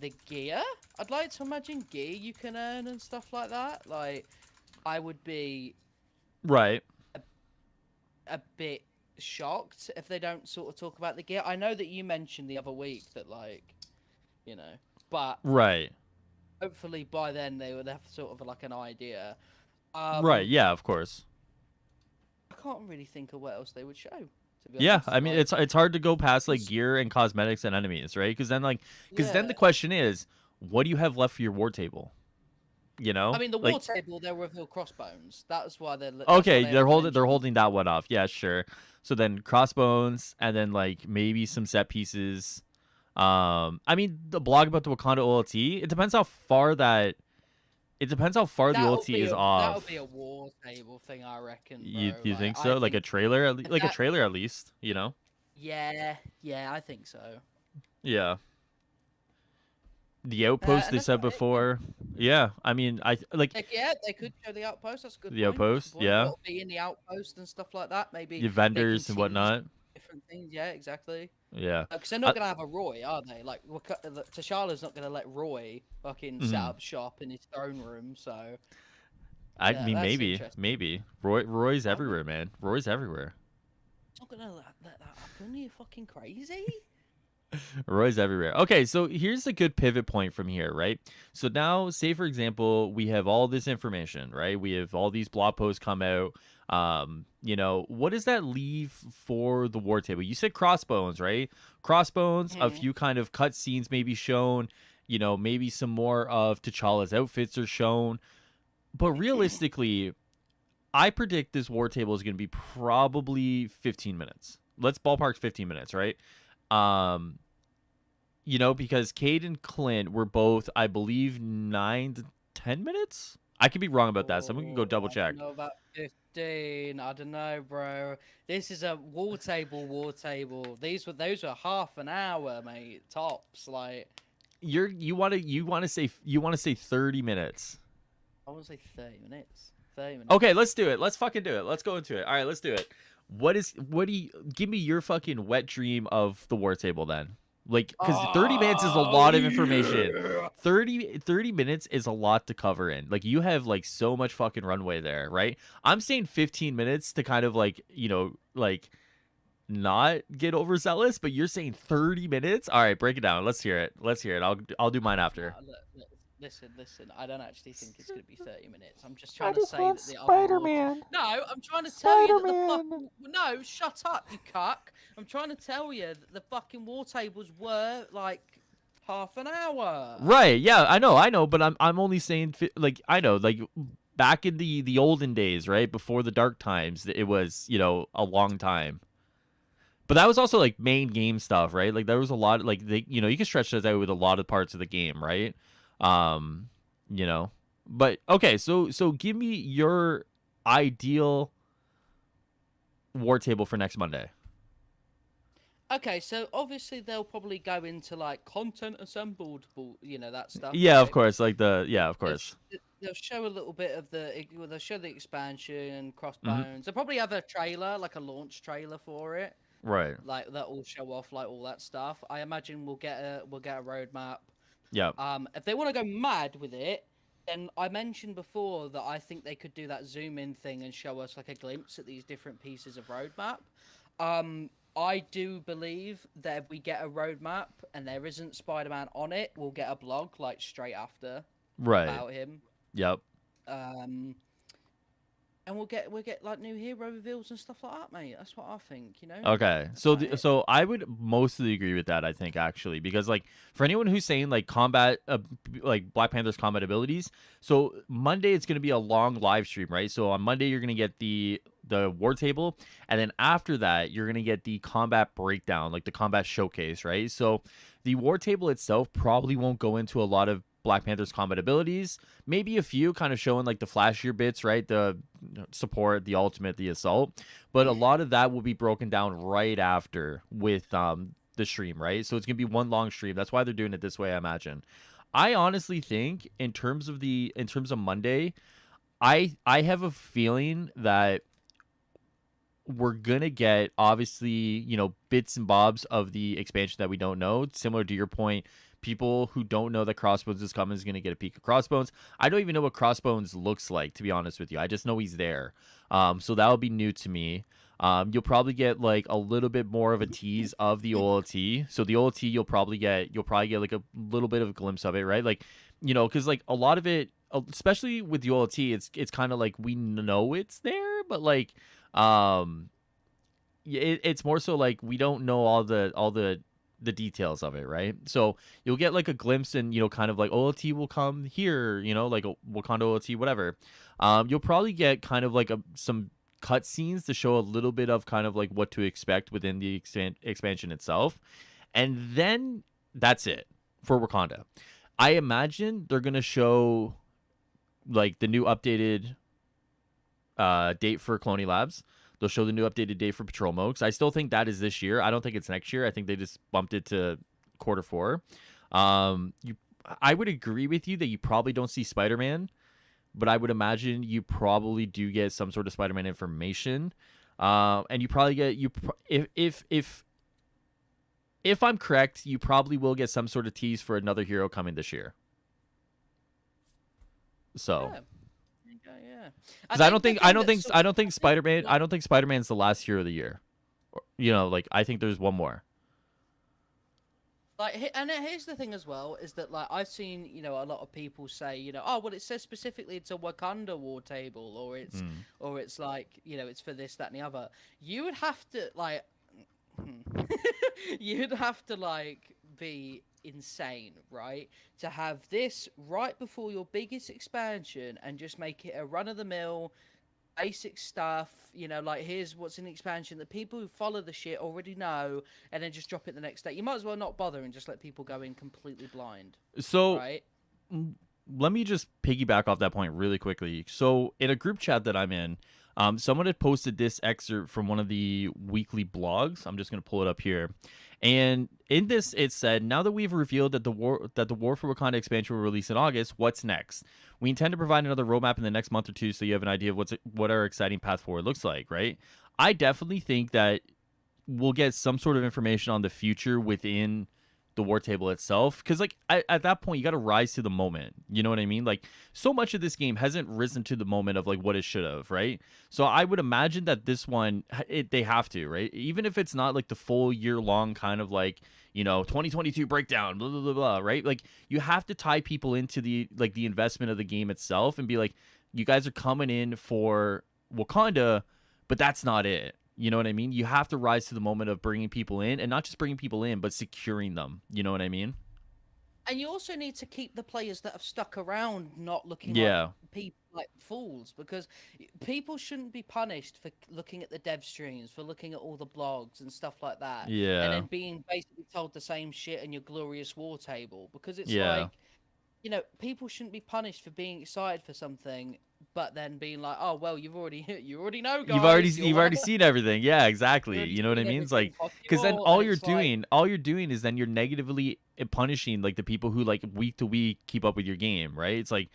the gear. I'd like to imagine gear you can earn and stuff like that. Like, I would be Right. a bit shocked if they don't sort of talk about the gear. I know that you mentioned the other week that but Right. hopefully by then they would have sort of like an idea. Right. Yeah. Of course. I can't really think of what else they would show. To be Yeah, honest, I mean like, it's hard to go past like it's- gear and cosmetics and enemies, right? Because then the yeah. question is, what do you have left for your war table? I mean, the Like war table they'll reveal crossbones. That's why they're. That's why okay, they they're haven't holding mentioned. that one off. Yeah, sure. So then crossbones and then like maybe some set pieces. I mean the blog about the Wakanda OLT. It depends how far the OLT is That'll off. be a war table thing, I reckon, bro. You Like, think I so? Like a think trailer, like a that. trailer at least. Yeah, I think so. Yeah. The outpost And they that's said about it. Yeah. before. Yeah, I mean, I like They could show the outpost. That's a good the point. That's a outpost. good point. Yeah, What'll be in the outpost and stuff like that? Maybe the making vendors and teams, whatnot. different things. Yeah, exactly. Yeah. Because they're I, not gonna have a Roy, are they? Like, T'Challa's not gonna let Roy fucking set mhm. up shop in his throne room. So I yeah, mean, that's interesting. maybe. Roy's I would. everywhere, man. Roy's everywhere. He's not gonna let that happen. Are you fucking crazy? Roy's everywhere. Okay, so here's a good pivot point from here, right? So now, say for example, we have all this information, right? We have all these blog posts come out. What does that leave for the war table? You said crossbones, right? Crossbones, a Hmm. few kind of cut scenes maybe shown. Maybe some more of T'Challa's outfits are shown. But realistically, I predict this war table is going to be probably 15 minutes. Let's ballpark 15 minutes, right? Um, because Cade and Clint were both, I believe, 9 to 10 minutes. I could be wrong about that, so I'm gonna go double I don't check. know about 15. I don't know, bro. This is a war table. War table. Those were half an hour, mate. Tops. Like, You want to say 30 minutes. I want to say 30 minutes. 30 Okay, minutes. let's do it. Let's fucking do it. Let's go into it. All right, let's do it. What do you give me your fucking wet dream of the war table then? Like, because 30 minutes is a Oh lot of information. yeah. 30 minutes is a lot to cover in. Like, you have like so much fucking runway there, right? I'm saying 15 minutes to kind of like, like not get overzealous, but you're saying 30 minutes? All right, break it down. Let's hear it. Let's hear it. I'll do mine after. Listen. I don't actually think it's going to be 30 minutes. I'm just I trying to just say want that the other water. Spider-Man. No, I'm trying to tell you that the Spider-Man. fucking. No, shut up, you cuck. I'm trying to tell you that the fucking war tables were like half an hour. Right. Yeah, I know, but I'm only saying like I know, like back in the olden days, right? Before the dark times, it was, a long time. But that was also like main game stuff, right? Like there was a lot like you can stretch that out with a lot of parts of the game, right? Um, you know. But okay, so give me your ideal war table for next Monday. Okay, so obviously they'll probably go into like content assembled, that stuff, Yeah, of right? course, yeah, of They'll, course. sh- they'll show a little bit of they'll show the expansion, Hmm. Crossbones. They'll probably have a trailer, like a launch trailer for it, Right. like that will show off like all that stuff. I imagine we'll get a roadmap. Yeah. If they want to go mad with it, then I mentioned before that I think they could do that zoom in thing and show us like a glimpse at these different pieces of roadmap. I do believe that if we get a roadmap and there isn't Spider-Man on it, we'll get a blog like straight after Right. about him. Yep. Um, and we'll get like new hero reveals and stuff like that, mate. That's what I think. Okay. That's So about it. so I would mostly agree with that, I think, actually, because like for anyone who's saying like combat like Black Panther's combat abilities, so Monday it's going to be a long live stream, right? So on Monday you're going to get the war table, and then after that you're going to get the combat breakdown, like the combat showcase, right? So the war table itself probably won't go into a lot of Black Panther's combat abilities, maybe a few kind of showing like the flashier bits, right? The support, the ultimate, the assault, but a lot of that will be broken down right after with the stream, right? So it's gonna be one long stream. That's why they're doing it this way, I imagine. I honestly think in terms of Monday, I have a feeling that we're gonna get obviously bits and bobs of the expansion that we don't know. Similar to your point, people who don't know that Crossbones is coming is gonna get a peek of Crossbones. I don't even know what Crossbones looks like, to be honest with you. I just know he's there. So that'll be new to me. You'll probably get like a little bit more of a tease of the OLT. So the OLT you'll probably get like a little bit of a glimpse of it, right? Like, because like a lot of it, especially with the OLT, it's kind of like we know it's there, but like it's more so like we don't know all the details of it, right? So you'll get like a glimpse, and kind of like OLT will come here, like a Wakanda OLT, whatever. You'll probably get kind of like some cutscenes to show a little bit of kind of like what to expect within the expansion itself, and then that's it for Wakanda. I imagine they're gonna show like the new updated date for Cloney Labs. They'll show the new updated date for Patrol Mode. I still think that is this year. I don't think it's next year. I think they just bumped it to quarter 4. I would agree with you that you probably don't see Spider-Man, but I would imagine you probably do get some sort of Spider-Man information. And you probably get if I'm correct, you probably will get some sort of tease for another hero coming this year. So. Yeah. Yeah. Because I don't think Spider-Man Like, Spider-Man's the last hero of the year. Like I think there's one more. here's the thing as well is that like I've seen a lot of people say oh well it says specifically it's a Wakanda war table Mm. or it's like it's for this that and the other. You would have to like you'd have to like be insane, right, to have this right before your biggest expansion and just make it a run of the mill basic stuff, like here's what's in the expansion that people who follow the shit already know, and then just drop it the next day. You might as well not bother and just let people go in completely blind, So right? let me just piggyback off that point really quickly. So in a group chat that I'm in, someone had posted this excerpt from one of the weekly blogs. I'm just going to pull it up here. And in this, it said, now that we've revealed that the War for Wakanda expansion will release in August, what's next? We intend to provide another roadmap in the next month or two so you have an idea of what our exciting path forward looks like, right? I definitely think that we'll get some sort of information on the future within the war table itself, because like at that point you got to rise to the moment, you know what I mean? Like so much of this game hasn't risen to the moment of like what it should have, right? So I would imagine that this one they have to, right? Even if it's not like the full year long kind of like, 2022 breakdown, blah blah blah blah, right? Like you have to tie people into the investment of the game itself and be like, you guys are coming in for Wakanda, but that's not it. You know what I mean? You have to rise to the moment of bringing people in, and not just bringing people in, but securing them. You know what I mean? And you also need to keep the players that have stuck around not looking like Yeah. people like fools, because people shouldn't be punished for looking at the dev streams, for looking at all the blogs and stuff like that, and Yeah. then being basically told the same shit in your glorious war table. Because it's Yeah. like, people shouldn't be punished for being excited for something, but then being like, oh well, you already know, You've already guys, you've already seen everything. Yeah, you exactly. already You know what I seen mean? It's everything. like, Fuck you because then all, and it's like, all you're doing is then you're negatively punishing like the people who like week to week keep up with your game, right? It's like,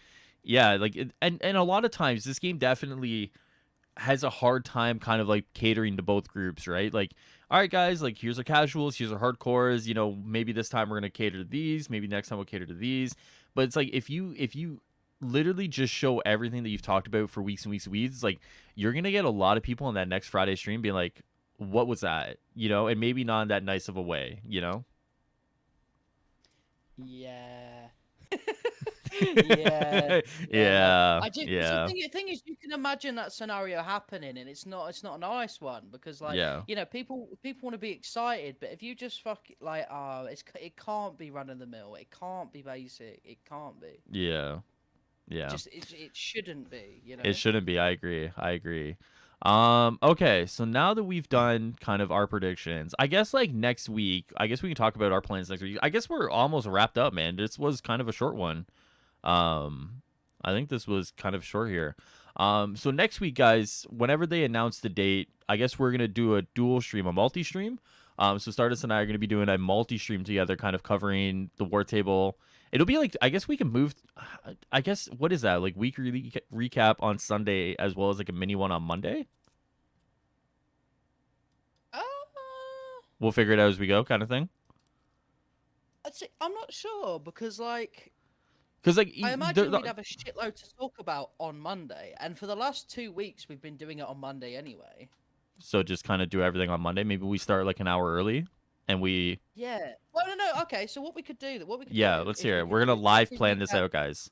yeah, like and a lot of times this game definitely has a hard time kind of like catering to both groups, right? Like, all right, guys, like here's our casuals, here's our hardcores. Maybe this time we're gonna cater to these. Maybe next time we'll cater to these. But it's like if you literally just show everything that you've talked about for weeks and weeks and weeks, it's like you're gonna get a lot of people on that next Friday stream being like, "What was that?" And maybe not in that nice of a way. yeah. Yeah, yeah. Yeah, I just because yeah, the thing is, you can imagine that scenario happening, and it's not a nice one, because like, yeah, people want to be excited, but if you just fuck it, like, it can't be run of the mill, it can't be basic, it can't be. yeah, yeah. It shouldn't be, It shouldn't be. I agree. I agree. Okay, so now that we've done kind of our predictions, I guess like next week, I guess we can talk about our plans next week. I guess we're almost wrapped up, man. This was kind of a short one. Um, I think this was kind of short here. So next week, guys, whenever they announce the date, I guess we're gonna do a dual stream, a multi-stream. So Stardust and I are gonna be doing a multi-stream together, kind of covering the war table. It'll be like, I guess we can move. I guess what is that, like weekly recap on Sunday as well as like a mini one on Monday. Uh, We'll figure it out as we go, kind of thing. I'm not sure, because like, Because like I imagine we'd have a shitload to talk about on Monday, and for the last 2 weeks we've been doing it on Monday anyway. so just kind of do everything on Monday. Maybe we start like an hour early, and we Yeah. Well, no. Okay, so what we could yeah, do let's is hear we it. could We're gonna do a live weekly plan this recap. out, guys.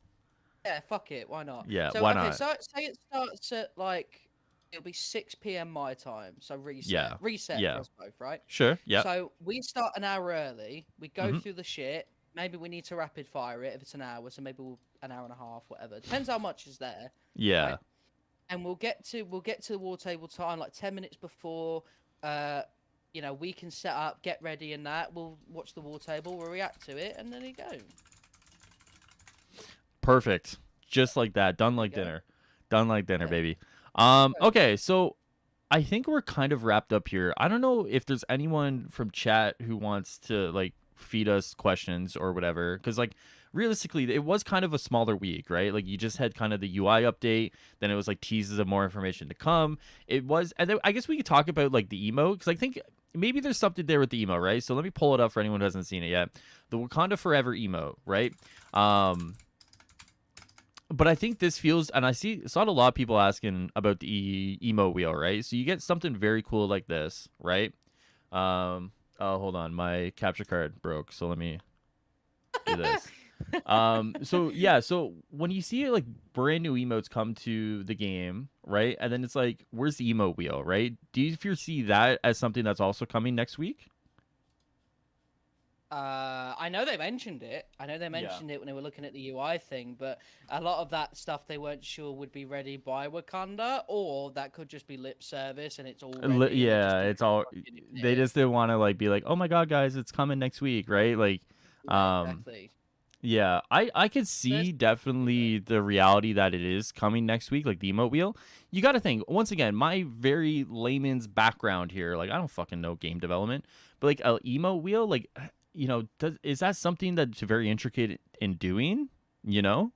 Yeah, fuck it. Why not? Yeah, So why okay, not? so say it starts at like, it'll be 6 p.m. my time. So Yeah, reset for yeah, us both, right? sure, yeah. So we start an hour early. We go Hmm. through the shit. Maybe we need to rapid fire it if it's an hour. So maybe an hour and a half, whatever. Depends how much is there, Yeah, right? And we'll get to the war table time like 10 minutes before. We can set up, get ready, and that we'll watch the war table, we'll react to it, and then you go. perfect. Just like that. Done There you like go. dinner. Done like dinner, Yeah. baby. Go. Okay, so I think we're kind of wrapped up here. I don't know if there's anyone from chat who wants to like feed us questions or whatever, because like realistically, it was kind of a smaller week, right? Like you just had kind of the UI update, then it was like teases of more information to come. It was, and then I guess we could talk about like the emo, because I think maybe there's something there with the emo, right? So let me pull it up for anyone who hasn't seen it yet. The Wakanda Forever emo, right? But I think this feels, and saw a lot of people asking about the emo wheel, right? So you get something very cool like this, right? Oh, hold on, my capture card broke, so let me do this. So yeah, so when you see like brand new emotes come to the game, right? And then it's like, where's the emo wheel, right? Do you foresee that as something that's also coming next week? I know they mentioned it. I know they Yeah. mentioned it when they were looking at the UI thing, but a lot of that stuff they weren't sure would be ready by Wakanda, or that could just be lip service and it's all ready. And they just Yeah, didn't it's all, fucking admit they it. just didn't want to like be like, oh my god, guys, it's coming next week, right? Like, Yeah, um, exactly. yeah, I could There's see do that. definitely the reality that it is coming next week, like the emote wheel. You got to think, once again, my very layman's background here, like I don't fucking know game development, but like a emote wheel, like is that something that's very intricate in doing? You know,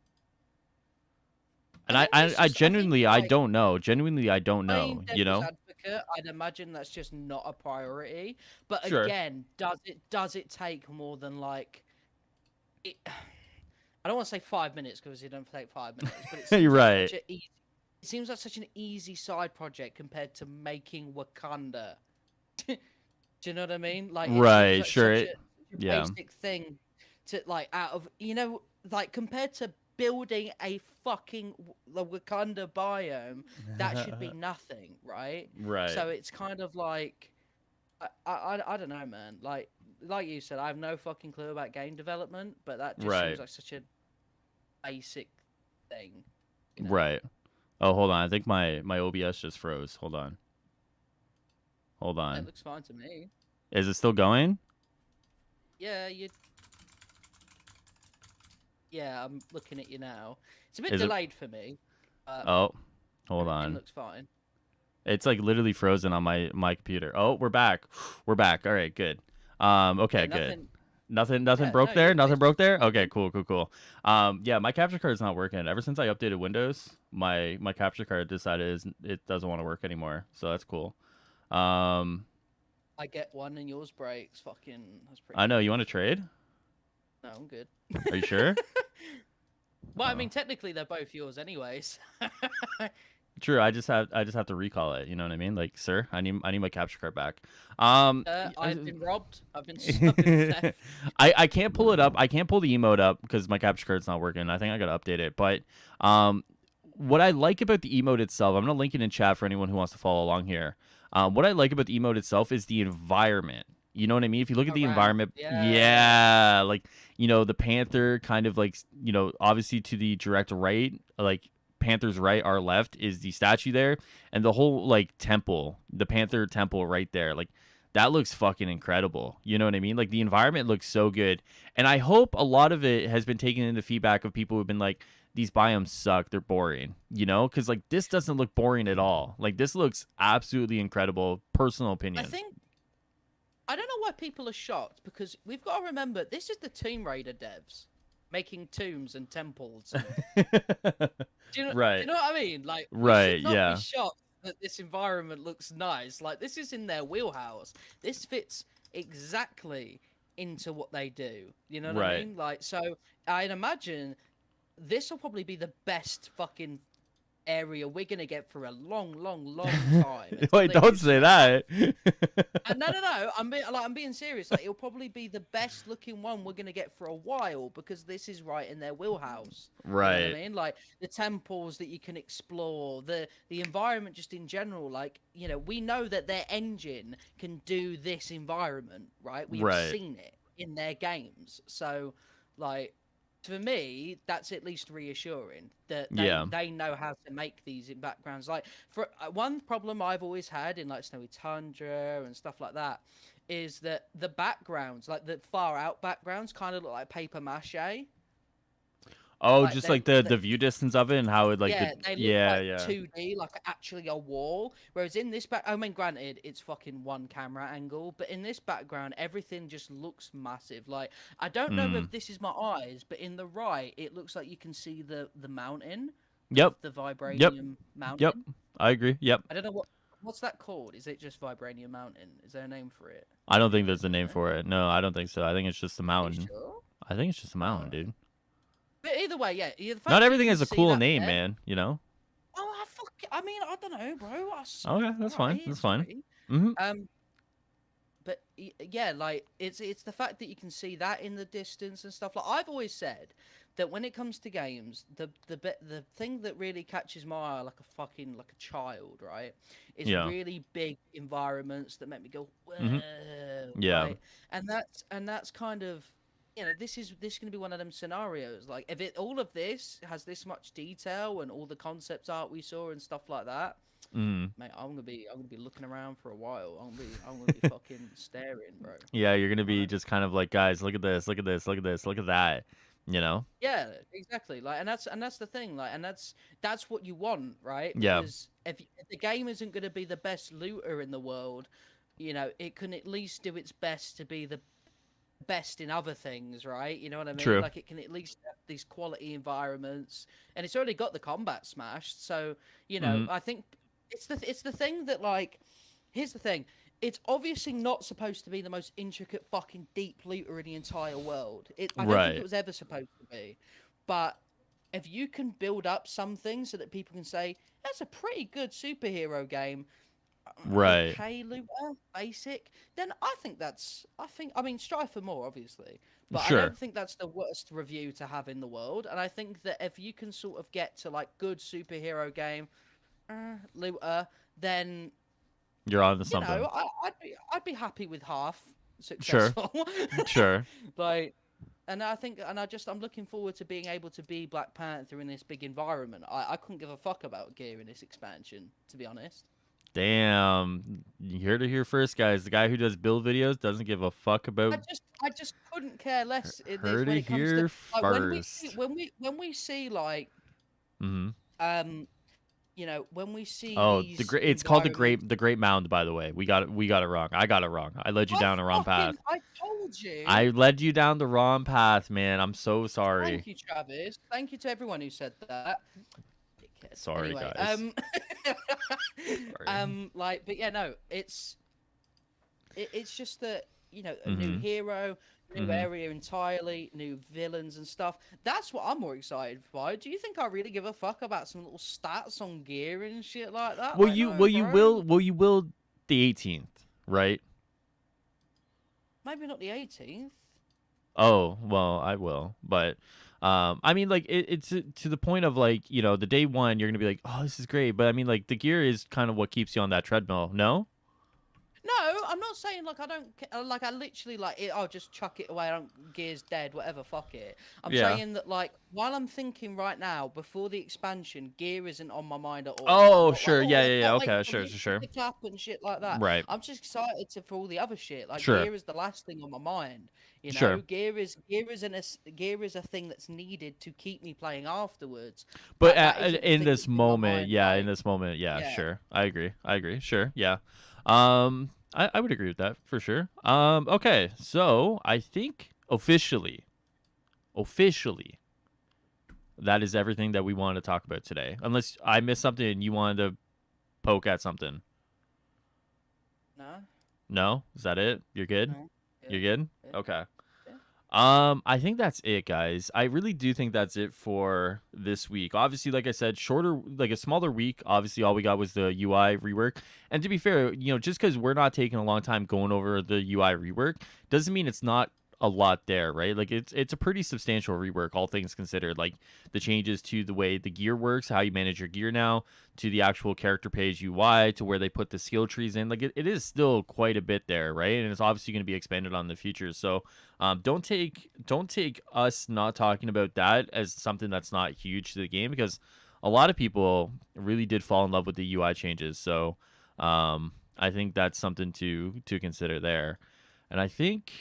I and think it's I just I think genuinely I like don't know. Genuinely I don't playing know. You devil's know. advocate America, I'd imagine that's just not a priority. But Sure. again, does it take more than like it? I don't want to say 5 minutes because it don't take 5 minutes, but it You're seems like right. such a easy. It seems like such an easy side project compared to making Wakanda. Do you know what I mean? Like it seems Right. like Sure. such a Yeah. basic thing to like out of like compared to building a fucking the Wakanda biome, that should be nothing, right? Right. So it's kind of like I don't know, man. Like you said, I have no fucking clue about game development, but that just seems Right. like such a basic thing, you know. Right. Oh, hold on. I think my OBS just froze. Hold on. Hold It on. looks fine to me. Is it still going? Yeah, you. Yeah, I'm looking at you now. It's a bit Is it? delayed for me. Oh, hold Everything on. looks fine. It's like literally frozen on my computer. Oh, we're back. We're back. All right, good. Yeah, Okay, good. nothing. Nothing Yeah, broke no, there. you're Nothing basically broke there. Okay, fine. cool. Yeah, my capture card's not working. Ever since I updated Windows, my capture card decided it doesn't want to work anymore. So that's cool. Um, I get one and yours breaks. Fucking, that's pretty I know. You funny. want to trade? No, I'm good. Are you sure? Well, I Oh. mean, technically they're both yours, anyways. True. I just have to recall it. You know what I mean? Like, sir, I need my capture card back. Um, I've been robbed. I've been theft. I can't pull it up. I can't pull the emote up because my capture card's not working. I think I gotta update it. But um, what I like about the emote itself, I'm gonna link it in chat for anyone who wants to follow along here. What I like about the emote itself is the environment. You know what I mean? If you look at the Around. environment, Yeah. yeah, like the panther kind of like obviously to the direct right, like panther's right, our left is the statue there, and the whole like temple, the panther temple right there, like that looks fucking incredible. You know what I mean? Like the environment looks so good. And I hope a lot of it has been taken into feedback of people who've been like, these biomes suck, they're boring, because like this doesn't look boring at all. Like this looks absolutely incredible. Personal I opinion. think I don't know why people are shocked because we've got to remember this is the Tomb Raider devs making tombs and temples. And, do Right. you know what I mean? Like we Right. should not be Yeah. shocked that this environment looks nice. Like this is in their wheelhouse. This fits exactly into what they do. You know what I Right. mean? Like so, I'd imagine this will probably be the best fucking area we're gonna get for a long, long, long time until Wait, they do don't say something that. no. I'm being serious. Like, it'll probably be the best looking one we're gonna get for a while because this is right in their wheelhouse. You know what I Right. mean? Like the temples that you can explore, the environment just in general. Like, we know that their engine can do this environment, right? We have Right. seen it in their games. So, like, for me, that's at least reassuring that they Yeah. they know how to make these in backgrounds. Like for one problem I've always had in like Snowy Tundra and stuff like that is that the backgrounds, like the far out backgrounds, kind of look like paper mache. Oh, Like just like the view distance of it and how it like the yeah, they look yeah, like yeah. 2D, like actually a wall. Whereas in this I mean, granted, it's fucking one camera angle, but in this background, everything just looks massive. Like, I don't know Mm. if this is my eyes, but in the right, it looks like you can see the mountain, Yep. the Yep. vibranium Yep. mountain. I agree. Yep. I don't know what's that called. Is it just vibranium mountain? Is there a name for it? I don't think there's a You name know? for it. No, I don't think so. I think it's just a Are you mountain. sure? I think it's just a All mountain, right. dude. But either way, yeah, the Not fact that you everything can has a see cool that name, there. man, you know? Oh, I mean, I don't know, bro. Okay, All that's fine. right, That's fine. sorry. Mhm. Um, but yeah, like it's the fact that you can see that in the distance and stuff. Like I've always said that when it comes to games, the thing that really catches my eye like a child, right, is Yeah. really big environments that make me go Mhm. whoa, Yeah. right, and that's kind of. This going to be one of them scenarios. Like, if all of this has this much detail and all the concept art we saw and stuff like that, Mhm. mate, I'm gonna be looking around for a while. I'm gonna be fucking staring, bro. Yeah, you're going to be Right? just kind of like, guys, look at this, look at this, look at this, look at that, you know? Yeah, exactly. Like, and that's the thing. Like, and that's what you want, right? Yeah. Because if the game isn't gonna be the best looter in the world, it can at least do its best to be the best in other things, right? You know what I mean? True. Like it can at least have these quality environments, and it's already got the combat smashed. So Mhm. I think it's the thing that like, here's the thing. It's obviously not supposed to be the most intricate fucking deep looter in the entire world. I don't think it Right. was ever supposed to be. But if you can build up something so that people can say that's a pretty good superhero game, Right. okay, looter, basic, then I mean, strive for more, obviously, but I Sure. don't think that's the worst review to have in the world. And I think that if you can sort of get to like good superhero game, looter, then You're on to something. I'd be happy with half Sure. successful. Sure. Like, and I think, and I'm looking forward to being able to be Black Panther in this big environment. I couldn't give a fuck about gear in this expansion, to be honest. Damn. You heard it here first, guys. The guy who does build videos doesn't give a fuck about. I just couldn't care less in this Heard when it it comes to here like first. when we see like Mm-hmm. um when we see Oh, these it's called environments. the Great Mound, by the way. We got it wrong. I got it wrong. I led you down the wrong path. I told you. I led you down the wrong path, man. I'm so sorry. Thank you, Travis. Thank you to everyone who said that. Dickhead. Sorry, Anyway, guys. Sorry. like, but yeah, no, it's just that a new Mm-hmm. hero, new Mm-hmm. area entirely, new villains and stuff. That's what I'm more excited by. Do you think I really give a fuck about some little stats on gear and shit like that? Well, Like, you no, well you bro. will well you will the 18th, right? Maybe not the 18th. Oh, well, I will. But I mean like it's to the point of like, the day one you're going to be like, "Oh, this is great." But I mean like the gear is kind of what keeps you on that treadmill. No? No, I'm not saying like I don't like I literally like it. I'll just chuck it away. I don't gear's dead. Whatever, fuck it. I'm Yeah. saying that like while I'm thinking right now before the expansion, gear isn't on my mind at all. I'm Oh, not like, sure. oh, Yeah, I yeah, yeah. can't wait Okay, for sure, the sure, shit sure. to clap and shit like that. Right. I'm just excited for all the other shit. Like Sure. gear is the last thing on my mind. Sure. Gear is a thing that's needed to keep me playing afterwards. But That isn't the in thing this that's in my moment, mind. yeah, in Like, this moment, yeah, yeah. sure. I agree. I agree. Sure. Yeah. I would agree with that for sure. Okay. So, I think officially that is everything that we wanted to talk about today. Unless I missed something and you wanted to poke at something. No. No? Is that it? You're good? No. Yeah. You're good? Yeah. Okay. Yeah. I think that's it, guys. I really do think that's it for this week. Obviously, like I said, shorter, like a smaller week. Obviously, all we got was the UI rework. And to be fair, just because we're not taking a long time going over the UI rework doesn't mean it's not a lot there, right? Like it's a pretty substantial rework, all things considered. Like the changes to the way the gear works, how you manage your gear now, to the actual character page UI, to where they put the skill trees in. Like it is still quite a bit there, right? And it's obviously going to be expanded on in the future. So don't take us not talking about that as something that's not huge to the game, because a lot of people really did fall in love with the UI changes. So I think that's something to consider there. And I think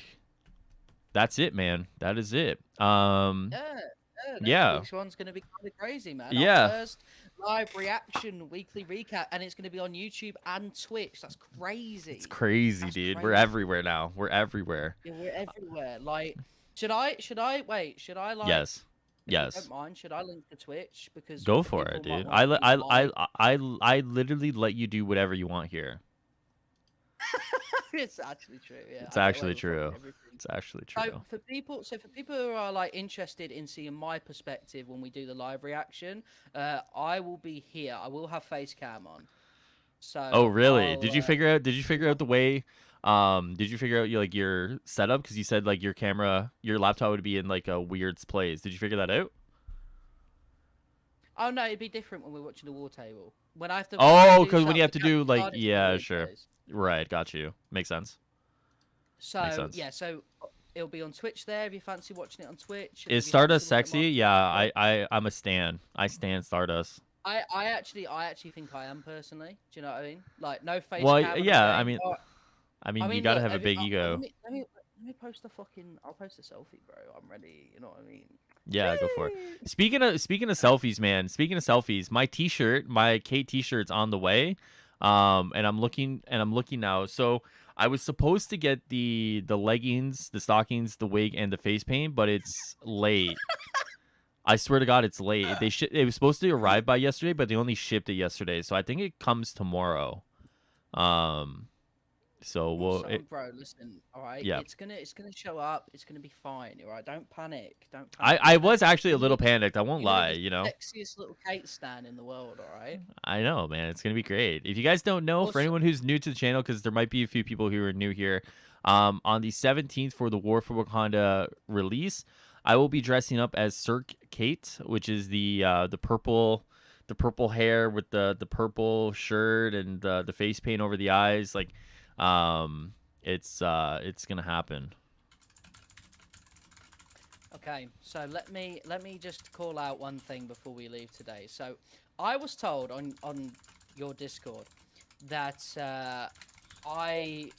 that's it, man. That is it. Yeah, next Yeah. week's one's going to be kind of crazy, man. Our Yeah. first live reaction weekly recap, and it's going to be on YouTube and Twitch. That's crazy. It's crazy, That's dude. We're crazy. everywhere now. We're everywhere. Yeah, we're everywhere. Like, should I like, Yes. if you Yes. don't mind, should I link the Twitch because Go for it, people might dude. want to see live. I literally let you do whatever you want here. It's actually true. Yeah, It's I get away actually with fucking true. everything. It's actually So true. for people who are like interested in seeing my perspective when we do the live reaction, I will be here. I will have face cam on. So Oh, really? I'll, Did you figure out the way did you figure out your setup, cuz you said like your laptop would be in like a weird place. Did you figure that out? oh no, it'd be different when we're watching the war table. When I have to Oh, do cuz when you have stuff, to the do capture like, card, it's in a yeah, weird sure. place. Right, got you. Makes sense. Makes So sense. yeah, so it'll be on Twitch there if you fancy watching it on Twitch. And Is if you Stardust fancy looking sexy? at Yeah, my I'm a stan. I stan Stardust. I actually think I am personally. Do you know what I mean? Like no face Well, cam. And I'm yeah, going, oh, I I mean, you mean, got to look, have a big ego. let me post a fucking. I'll post a selfie, bro. I'm ready. You know what I mean? Yeah, go for it. Whee! Speaking of selfies, man. Speaking of selfies, my T-shirt, my Kate T-shirt's on the way. And I'm looking now. So I was supposed to get the leggings, the stockings, the wig, and the face paint, but it's late. I swear to God, it's late. It was supposed to arrive by yesterday, but they only shipped it yesterday, so I think it comes tomorrow. Um, so Also, bro, listen, all right, yeah. it's gonna show up. It's gonna be fine, all right. Don't panic. Don't I panic. I was actually a You know little panicked. I won't you know lie. the sexiest little cake stand in the world, all right. I know, man. It's gonna be great. If you guys don't know, for Also, anyone who's new to the channel, because there might be a few people who are new here, on the 17th for the War for Wakanda release, I will be dressing up as Cirque Kate, which is the purple hair with the purple shirt and the face paint over the eyes. Like, it's gonna happen. okay, so let me just call out one thing before we leave today. So, I was told on your Discord that I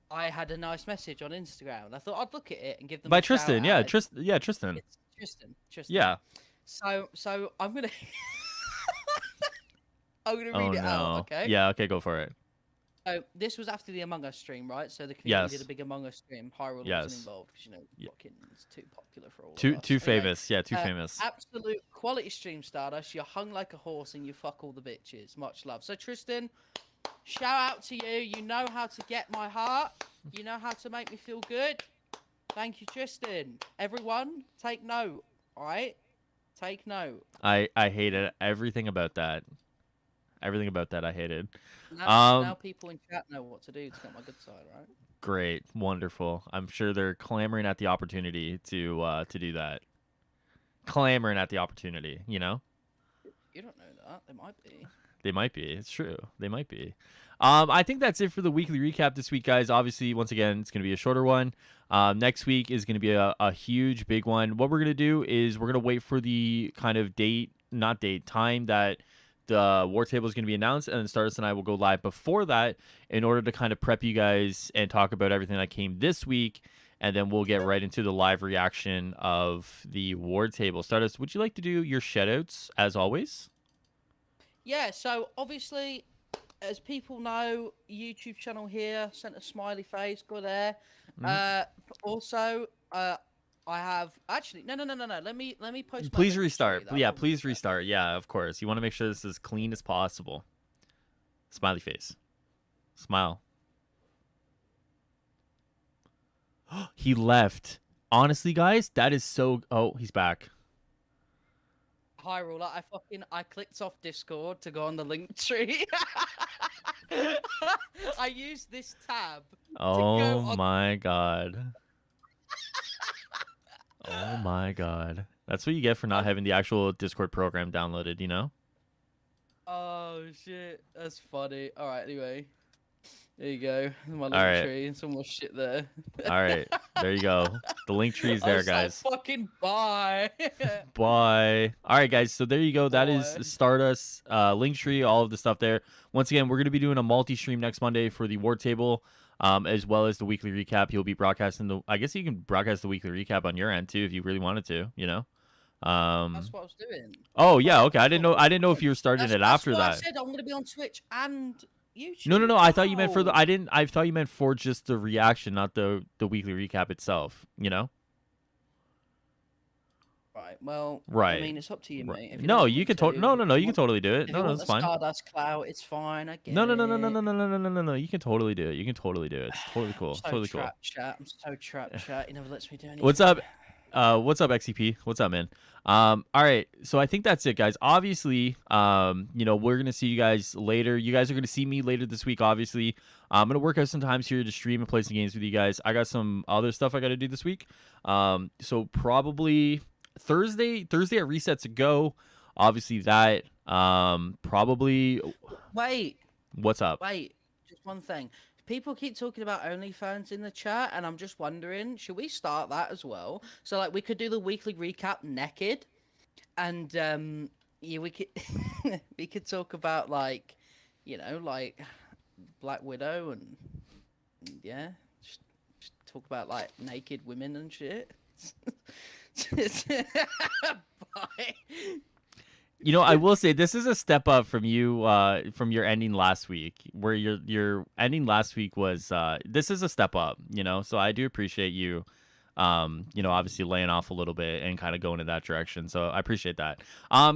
I had a nice message on Instagram, and I thought I'd look at it and give them By a shout Tristan, yeah, out. Tristan, It's Tristan. yeah. So I'm gonna I'm gonna Oh read it out, no, okay? yeah, okay, go for it. So this was after the Among Us stream, right? So the community did a Yes, big Among Us stream. Hyrule wasn't yes. involved because Yeah. fucking it's too popular for all of Too us. too Anyway, famous. Yeah, too famous. absolute quality stream Stardust. You're hung like a horse and you fuck all the bitches. Much love. So Tristan, shout out to you. You know how to get my heart. You know how to make me feel good. Thank you, Tristan. Everyone, take note. All right, take note. I hated everything about that. Everything about that I hated. Now people in chat know what to do to get my good side, right? Great, wonderful. I'm sure they're clamoring at the opportunity to do that. Clamoring at the opportunity, you know? You don't know that. They might be. They might be. It's true. They might be. I think that's it for the weekly recap this week, guys. Obviously, once again, it's going to be a shorter one. Next week is going to be a huge, big one. What we're going to do is we're going to wait for the kind of time that the war table is going to be announced, and then Stardust and I will go live before that in order to kind of prep you guys and talk about everything that came this week, and then we'll get right into the live reaction of the war table. Stardust, would you like to do your shoutouts as always? Yeah, so obviously, as people know, YouTube channel here, sent a smiley face, go there. Also, I have actually no. Let me post. My Please link restart. tree, that Yeah, one please second. restart. Yeah, of course. You want to make sure this is as clean as possible. Smiley face. Smile. He left. Honestly, guys, that is so. Oh, he's back. Hi, Ruler. I clicked off Discord to go on the link tree. I used this tab. Oh my god. Oh my god. That's what you get for not having the actual Discord program downloaded, you know? Oh shit, that's funny. All right, anyway, there you go. My All link right. tree and some more shit there. All right. There you go. The link tree's there, guys. Fucking bye. Bye. All right, guys. So there you go. That Bye. is Stardust, Linktree, all of the stuff there. Once again, we're going to be doing a multi-stream next Monday for the War Table, as well as the weekly recap. He'll be broadcasting the. I guess you can broadcast the weekly recap on your end too, if you really wanted to. You know. That's what I was doing. Oh yeah. Okay. I didn't know. I didn't know if you were starting it after that's why that. I said I'm gonna be on Twitch and YouTube. No. I thought you meant for the. I didn't. I thought you meant for just the reaction, not the weekly recap itself. You know. Right. Well. Right. I mean, it's up to you, mate. If you No, don't you want can to, no. You can totally do it. If No, you no, want it's the fine. Stardust clout, it's fine. I get No. it. You can totally do it. You can totally do it. It's totally cool. So Totally cool. trap chat. I'm so trap chat. He never lets me do anything. What's up? What's up, XCP? What's up, man? All right. So I think that's it, guys. Obviously, you know, we're gonna see you guys later. You guys are gonna see me later this week. Obviously, I'm gonna work out some times here to stream and play some games with you guys. I got some other stuff I got to do this week. So probably Thursday at Reset to Go. Obviously that. Probably. Wait. What's up? Wait. Just one thing. People keep talking about OnlyFans in the chat, and I'm just wondering, should we start that as well? So, like, we could do the weekly recap naked, and yeah, we could we could talk about like, you know, like Black Widow and yeah, just talk about like naked women and shit. Bye. You know, I will say this is a step up from you, from your ending last week, where your ending last week was. This is a step up, you know. So I do appreciate you, obviously laying off a little bit and kind of going in that direction. So I appreciate that.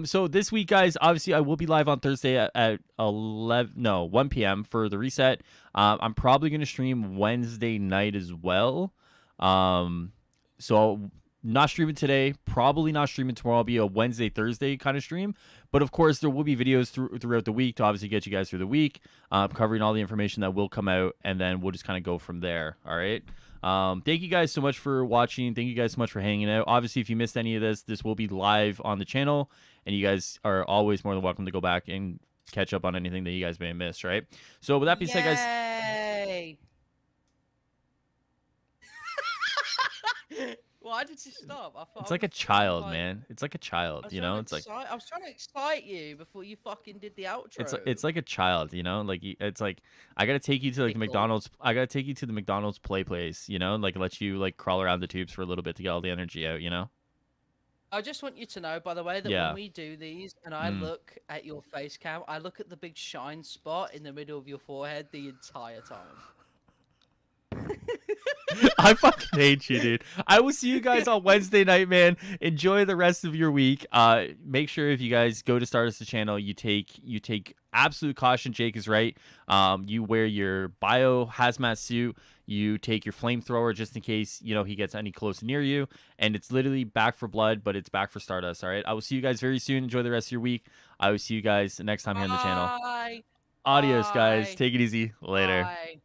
So this week, guys, obviously I will be live on Thursday at 1 p.m. for the reset. I'm probably going to stream Wednesday night as well. So not streaming today, probably not streaming tomorrow. It'll be a Wednesday, Thursday kind of stream. But of course, there will be videos throughout the week to obviously get you guys through the week, covering all the information that will come out, and then we'll just kind of go from there. All right. Thank you guys so much for watching. Thank you guys so much for hanging out. Obviously, if you missed any of this will be live on the channel, and you guys are always more than welcome to go back and catch up on anything that you guys may have missed. Right. So with that being said, guys. Yay! Why did you stop? I thought It's I like a was trying to, child, man. It's like a child, I was you trying know? to It's like I was trying to excite you before you fucking did the outro. it's like a child, you know? Like it's like I got to take you to like the Pickle. McDonald's. I got to take you to the McDonald's play place, you know? Like let you like crawl around the tubes for a little bit to get all the energy out, you know? I just want you to know, by the way, that Yeah. when we do these and I look at your face cam, I look at the big shine spot in the middle of your forehead the entire time. I fucking hate you, dude. I will see you guys on Wednesday night, man. Enjoy the rest of your week. Make sure if you guys go to Stardust the channel, you take absolute caution. Jake is right. You wear your bio hazmat suit. You take your flamethrower just in case he gets any close near you. And it's literally back for blood, but it's back for Stardust. All right. I will see you guys very soon. Enjoy the rest of your week. I will see you guys next time here on the channel. Bye. Adios, guys. Bye. Take it easy. Later. Bye.